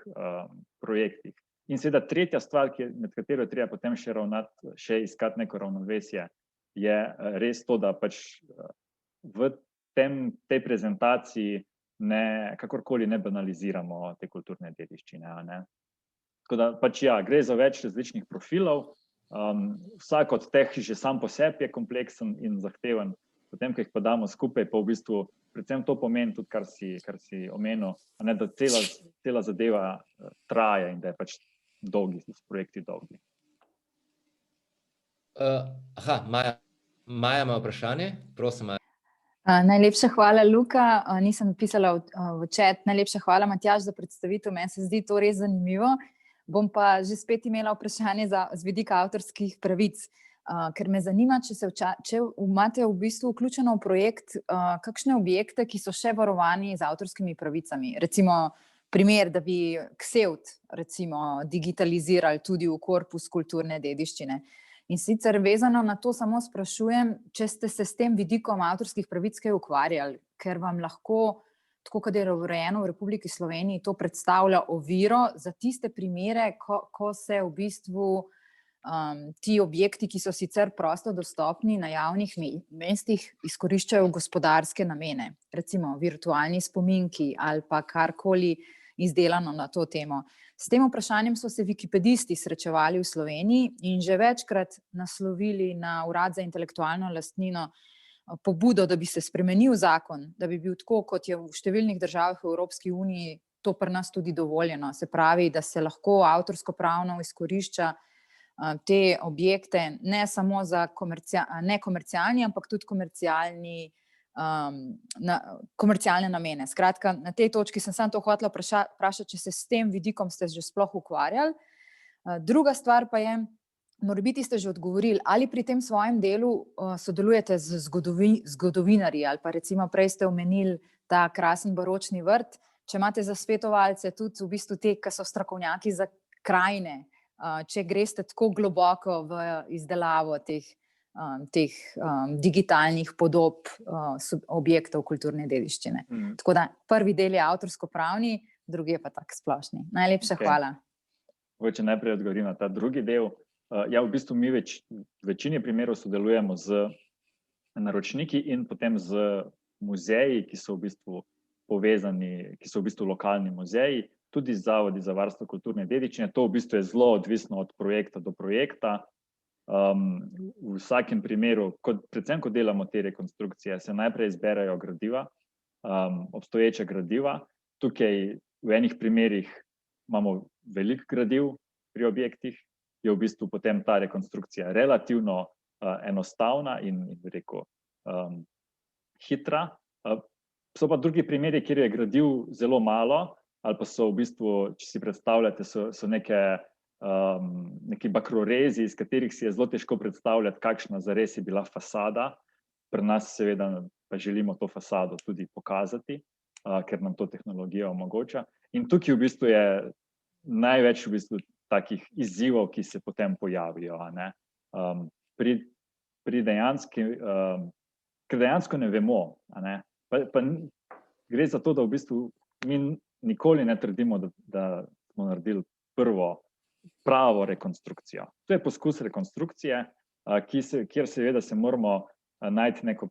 projektih. In seveda tretja stvar, med katero treba potem še iskati neko ravnovesje, je res to, da pač v tej prezentaciji kakorkoli ne banaliziramo te kulturne dediščine. Tako da pač ja, gre za več različnih profilov, vsak od teh že sam po sebi je kompleksen in zahteven, potem, ko jih pa damo skupaj, pa v bistvu predvsem to pomeni tudi, kar si omenil, da cela zadeva traja in da je pač projekti dolgi. Maja ima vprašanje, prosim, Maja. Najlepša hvala, Luka. Nisem pisala v chat. Najlepša hvala, Matjaž, za predstavitev. Meni se zdi to res zanimivo. Bom pa že spet imela vprašanje z vidika avtorskih pravic, ker me zanima, če imate v bistvu vključeno v projekt kakšne objekte, ki so še varovani z avtorskimi pravicami. Recimo primer, da bi Ksevt recimo digitalizirali tudi v korpus kulturne dediščine. In sicer vezano na to samo sprašujem, če ste se s tem vidikom avtorskih pravic kaj ukvarjali, ker vam lahko, tako kot je urejeno v Republiki Sloveniji, to predstavlja oviro za tiste primere, ko se v bistvu ti objekti, ki so sicer prosto dostopni na javnih mestih, izkoriščajo v gospodarske namene, recimo virtualni spominki ali pa karkoli izdelano na to temo. S tem vprašanjem so se wikipedisti srečevali v Sloveniji in že večkrat naslovili na Urad za intelektualno lastnino pobudo, da bi se spremenil zakon, da bi bil tako, kot je v številnih državah v Evropski uniji, to pri nas tudi dovoljeno. Se pravi, da se lahko avtorsko pravno izkorišča te objekte ne samo za nekomercialni, ampak tudi komercialne namene. Skratka, na tej točki sem samo to hotela vprašati, če se s tem vidikom ste že sploh ukvarjali. Druga stvar pa je, morebiti ste že odgovorili, ali pri tem svojem delu sodelujete z zgodovinarji, ali pa recimo prej ste omenili ta krasen baročni vrt, če imate za svetovalce tudi v bistvu te, ki so strokovnjaki za krajine, če greste tako globoko v izdelavo teh digitalnih podob objektov kulturne dediščine. Tako da prvi del je avtorsko-pravni, drugi je pa tak splošni. Najlepša hvala. Če najprej odgovorim na ta drugi del. Ja, v bistvu mi v večini primerov sodelujemo z naročniki in potem z muzeji, ki so v bistvu povezani, ki so v bistvu lokalni muzeji, tudi zavodi za varstvo kulturne dediščine. To v bistvu je zelo odvisno od projekta do projekta. V vsakem primeru, predvsem ko delamo te rekonstrukcije, se najprej izberejo gradiva, obstoječa gradiva. Tukaj v enih primerih imamo veliko gradiv pri objektih, je v bistvu potem ta rekonstrukcija relativno enostavna in rekel hitra. So pa drugi primeri, kjer je gradiv zelo malo, ali pa so v bistvu, če si predstavljate, so neki bakrorezi, iz katerih si je zelo težko predstavljati, kakšna zares je bila fasada. Pri nas seveda pa želimo to fasado tudi pokazati, ker nam to tehnologija omogoča. In tukaj v bistvu je največ v bistvu takih izzivov, ki se potem pojavijo. Ker dejansko ne vemo. Pa gre za to, da v bistvu mi nikoli ne trdimo, da smo naredili prvo pravo rekonstrukcijo. To je poskus rekonstrukcije, kjer seveda se moramo najti neko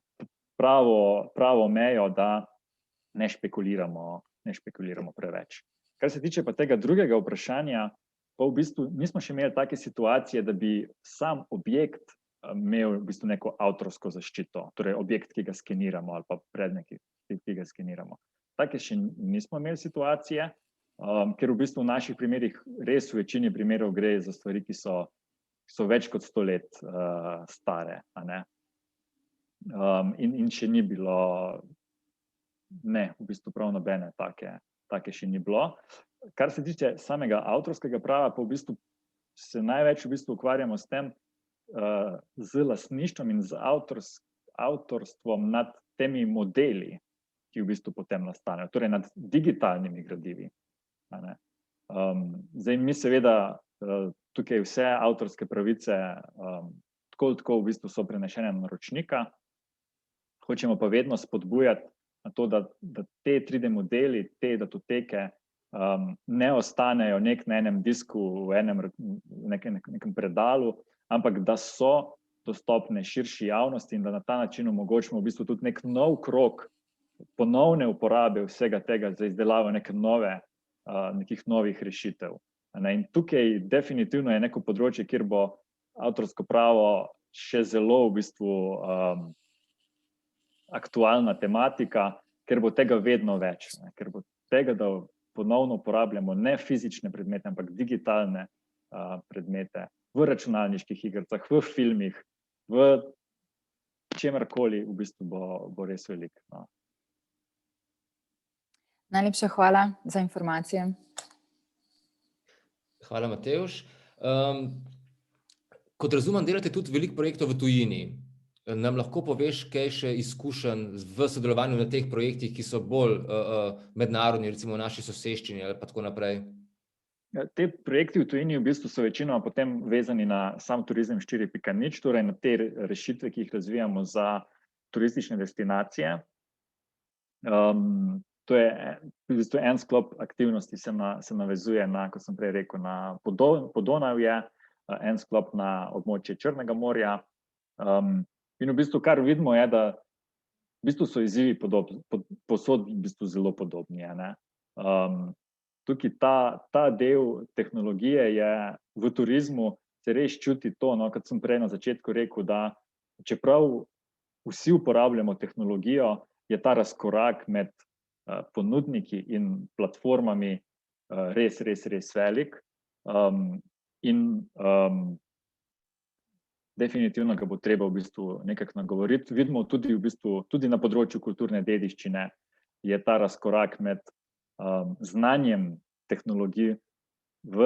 pravo mejo, da ne špekuliramo preveč. Kar se tiče pa tega drugega vprašanja, pa v bistvu nismo še imeli take situacije, da bi sam objekt imel v bistvu neko avtorsko zaščito, torej objekt, ki ga skeniramo, ali pa predmet, ki ga skeniramo. Take še nismo imeli situacije, ker v bistvu v naših primerih res v večini primerov gre za stvari, ki so več kot 100 let stare. In še ni bilo, ne, v bistvu prav nobene take še ni bilo. Kar se tiče samega avtorskega prava, pa v bistvu se največ v bistvu ukvarjamo s tem, z lastništvom in z avtorstvom nad temi modeli, ki v bistvu potem nastanejo, torej nad digitalnimi gradivi. Zdaj mi seveda tukaj vse avtorske pravice tako v bistvu so prenešene na naročnika, hočemo pa vedno spodbujati na to, da te 3D modeli, te datoteke ne ostanejo na enem disku, v nekem predalu, ampak da so dostopne širši javnosti in da na ta način omogočimo v bistvu tudi nek nov krog ponovne uporabe vsega tega za izdelavo nekih novih rešitev. In tukaj definitivno je neko področje, kjer bo avtorsko pravo še zelo v bistvu aktualna tematika, ker bo tega vedno več, ker bo tega, da ponovno uporabljamo ne fizične predmete, ampak digitalne predmete v računalniških igricah, v filmih, v čemerkoli v bistvu bo res veliko. Najlepša hvala za informacije. Hvala, Matevž. Kot razumem, delate tudi veliko projektov v tujini. Nam lahko poveš kaj še izkušenj v sodelovanju na teh projektih, ki so bolj mednarodni, recimo v naši soseščini ali pa tako naprej? Te projekti v tujini v bistvu so večinoma potem vezani na sam turizem 4.0, torej na te rešitve, ki jih razvijamo za turistične destinacije. To je v bistvu en sklop aktivnosti, se navezuje na, kot sem prej rekel, na Podonavje, en sklop na območje Črnega morja. In v bistvu, kar vidimo, je, da v bistvu so izzivi povsod v bistvu zelo podobni. Tukaj ta del tehnologije je v turizmu, se res čuti to, kot sem prej na začetku rekel, da čeprav vsi uporabljamo tehnologijo, je ta razkorak med ponudniki in platformami res velik. In definitivno ga bo treba v bistvu nekako nagovoriti. Vidimo tudi v bistvu, tudi na področju kulturne dediščine je ta razkorak med znanjem tehnologij v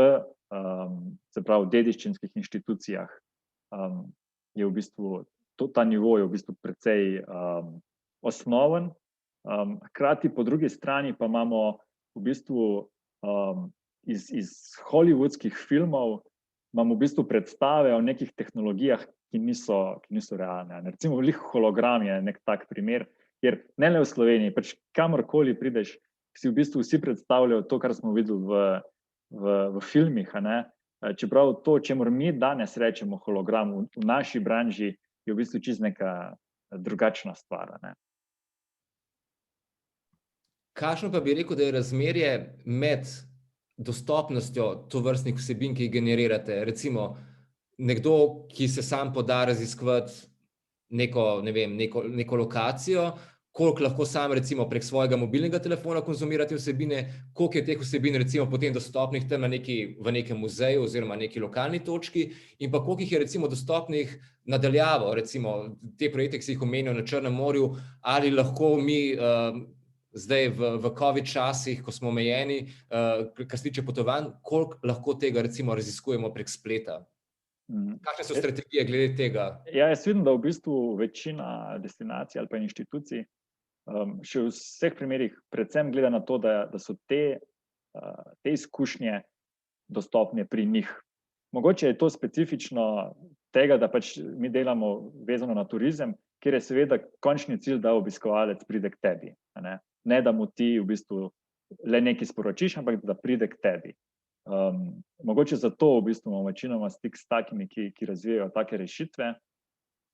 se pravi dediščinskih inštitucijah je v bistvu, ta nivo je v bistvu precej osnoven. Hkrati po drugi strani pa imamo v bistvu iz hollywoodskih filmov imamo v bistvu predstave o nekih tehnologijah, ki niso realne. Recimo hologram je nek tak primer, kjer ne le v Sloveniji, pač kamorkoli prideš, si v bistvu vsi predstavljajo to, kar smo videli v filmih, čeprav to, čemur mi danes rečemo hologram, v naši branži je v bistvu čisto neka drugačna stvar. Kakšno pa bi rekel, da je razmerje med dostopnostjo tovrstnih vsebin, ki jih generirate? Recimo, nekdo, ki se sam poda raziskovati neko lokacijo, koliko lahko sam recimo prek svojega mobilnega telefona konzumira te vsebine, koliko je teh vsebin recimo potem dostopnih tam v nekem muzeju oziroma neki lokalni točki in pa koliko jih je recimo dostopnih nadaljavo, recimo te projekte, ki si jih omenil na Črnem morju, ali lahko mi zdaj v COVID časih, ko smo omejeni, kar se tiče potovanj, koliko lahko tega recimo raziskujemo prek spleta? Kakšne so strategije glede tega? Ja, jaz vidim, da v bistvu večina destinacij ali pa inštitucij še v vseh primerih predvsem gleda na to, da so te izkušnje dostopne pri njih. Mogoče je to specifično tega, da pač mi delamo vezano na turizem, kjer je seveda končni cilj, da obiskovalec pride k tebi. Ne da mu ti v bistvu le nekaj sporočiš, ampak da pride k tebi. Mogoče zato v bistvu imamo večinoma stik s takimi, ki razvijajo take rešitve.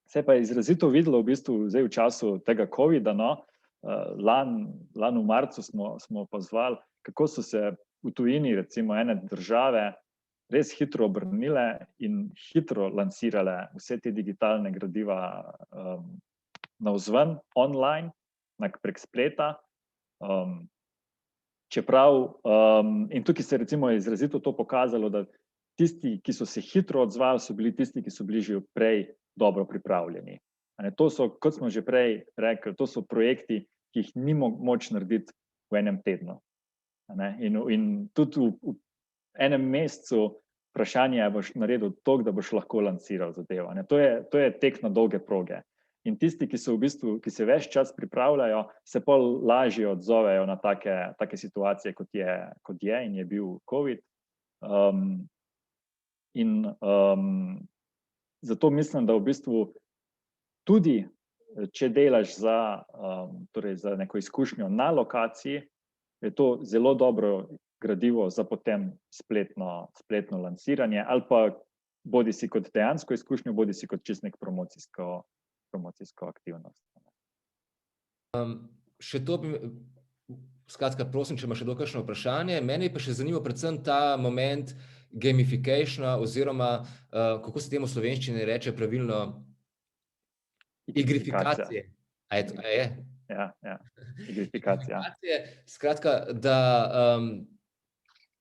Se pa je izrazito videlo v bistvu zdaj v času tega covida, lani v marcu smo opazovali, kako so se v tujini recimo ene države res hitro obrnile in hitro lansirale vse te digitalne gradiva navzven, online, prek spleta. Čeprav, in tukaj se recimo je izrazito to pokazalo, da tisti, ki so se hitro odzvali, so bili tisti, ki so bili že prej dobro pripravljeni. To so, kot smo že prej rekli, to so projekti, ki jih ni moč narediti v enem tednu. In tudi v enem mesecu vprašanje boš naredil toliko, da boš lahko lansiral zadevo. To je tek na dolge proge. In tisti, ki so v bistvu, ki se ves čas pripravljajo, se pol lažje odzovejo na take situacije, kot je in je bil COVID. Zato mislim, da v bistvu tudi, če delaš za neko izkušnjo na lokaciji, je to zelo dobro gradivo za potem spletno lansiranje ali pa bodi si kot dejansko izkušnjo, bodi si kot čisto nek promocijsko aktivnost. Še to bi, skratka, prosim, če ima še kakšno vprašanje. Mene pa še zanima predvsem ta moment gamifikacija oziroma, kako se temu v slovenščini reče pravilno, igrifikacije. A je? Ja, igrifikacija. Skratka, da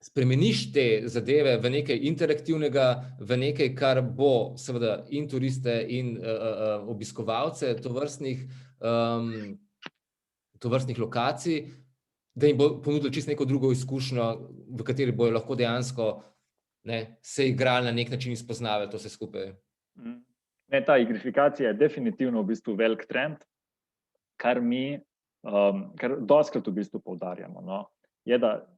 spremeniš te zadeve v nekaj interaktivnega, v nekaj, kar bo seveda in turiste in obiskovalce tovrstnih lokacij, da jim bo ponudil čisto neko drugo izkušnjo, v kateri bojo lahko dejansko se igrali na nek način spoznavali to vse skupaj. Ta igrifikacija je definitivno v bistvu velik trend, kar dostikrat v bistvu poudarjamo, je, da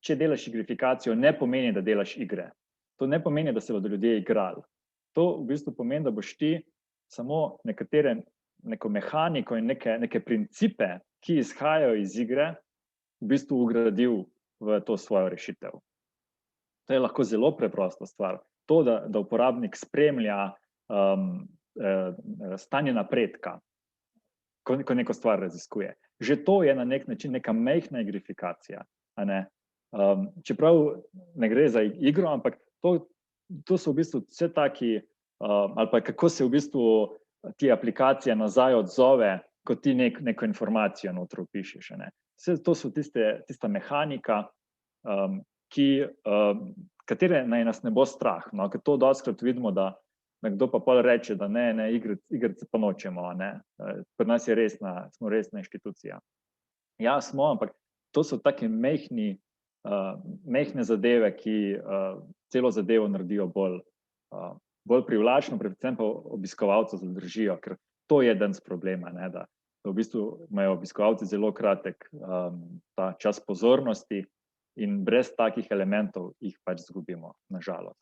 če delaš igrifikacijo, ne pomeni, da delaš igre. To ne pomeni, da se bodo ljudje igrali. To v bistvu pomeni, da boš ti samo neko mehaniko in neke principe, ki izhajajo iz igre, v bistvu vgradil v to svojo rešitev. To je lahko zelo preprosta stvar. To, da uporabnik spremlja stanje napredka, ko neko stvar raziskuje. Že to je na nek način neka majhna igrifikacija. Čeprav ne gre za igro, ampak to so v bistvu vse taki, ali pa kako se v bistvu ti aplikacija nazaj odzove, ko ti neko informacijo noter vpišeš. Vse to so tista mehanika, katere naj nas ne bo strah. Ker to dostikrat vidimo, da nekdo pa pol reče, da ne, igrice pa nočemo, ne. Pri nas je smo resna inštitucija. Ja, smo, ampak to so take mehne zadeve, ki celo zadevo naredijo bolj privlačno, predvsem pa obiskovalcev zadržijo, ker to je danes problema, ne, da v bistvu imajo obiskovalci zelo kratek ta čas pozornosti in brez takih elementov jih pač izgubimo, na žalost.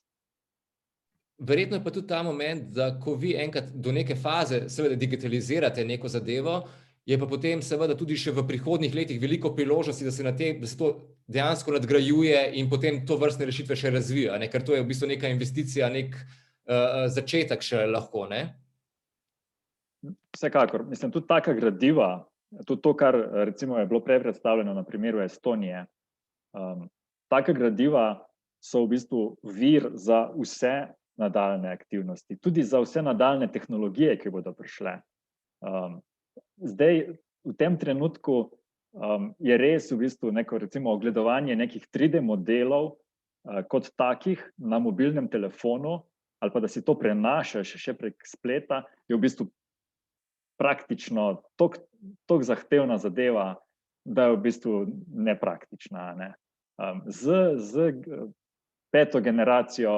Verjetno je pa tudi ta moment, da ko vi enkrat do neke faze seveda digitalizirate neko zadevo, je pa potem seveda tudi še v prihodnjih letih veliko priložnosti, da se to dejansko nadgrajuje in potem to vrstne rešitve še razvija, ne? Ker to je v bistvu neka investicija, nek začetek še lahko, ne? Vsekakor, mislim, tudi taka gradiva, tudi to, kar recimo je bilo prej predstavljeno na primeru Estonije, taka gradiva so v bistvu vir za vse nadaljne aktivnosti, tudi za vse nadaljne tehnologije, ki bodo prišle. Zdaj, v tem trenutku je res v bistvu neko recimo ogledovanje nekih 3D modelov kot takih na mobilnem telefonu, ali pa da si to prenašaš še prek spleta, je v bistvu praktično toliko zahtevna zadeva, da je v bistvu nepraktična, ne. Z peto generacijo,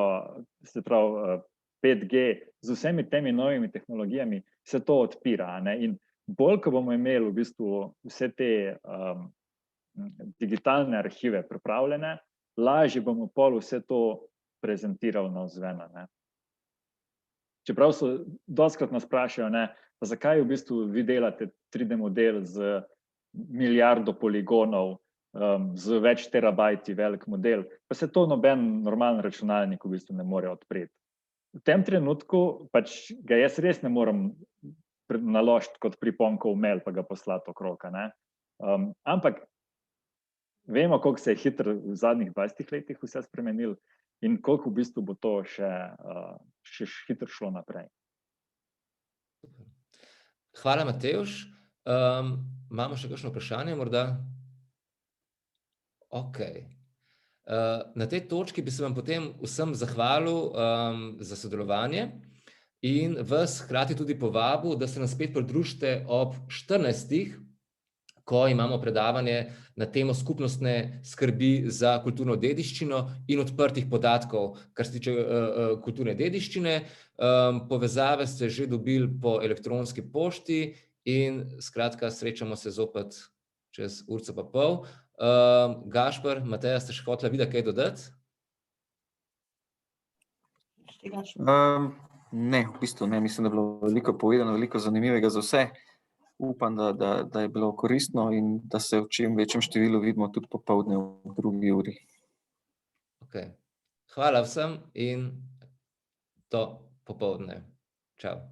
se pravi 5G, z vsemi temi novimi tehnologijami se to odpira, ne. In bolj, ko bomo imeli v bistvu vse te digitalne arhive pripravljene, lažje bomo pol vse to prezentirali navzven, ne. Čeprav dostikrat nas vprašajo, ne, pa zakaj v bistvu vi delate 3D model z milijardo poligonov, z več terabajti velik model, pa se to noben normalen računalnik v bistvu ne more odpreti. V tem trenutku pač ga jaz res ne morem naložiti kot priponkov mail pa ga poslati okrog, ne. Ampak vemo, koliko se je hitro v zadnjih 20 letih vse spremenilo in koliko v bistvu bo to še hitro šlo naprej. Hvala, Matevž. Imamo še kakšno vprašanje morda? Okej. Na tej točki bi se vam potem vsem zahvalil za sodelovanje in vas hkrati tudi povabil, da se nam spet pridružite ob 14. ko imamo predavanje na temo skupnostne skrbi za kulturno dediščino in odprtih podatkov, kar se tiče kulturne dediščine. Povezave ste že dobili po elektronski pošti in skratka srečamo se zopet čez urico pa pol. Gašper, Mateja, ste še hotela videti kaj dodati? Ne, v bistvu ne, mislim, da je bilo veliko povedano, veliko zanimivega za vse. Upam, da je bilo koristno in da se v čim večjem številu vidimo tudi popoldne v 2. uri. Okej. Hvala vsem in do popoldne. Čau.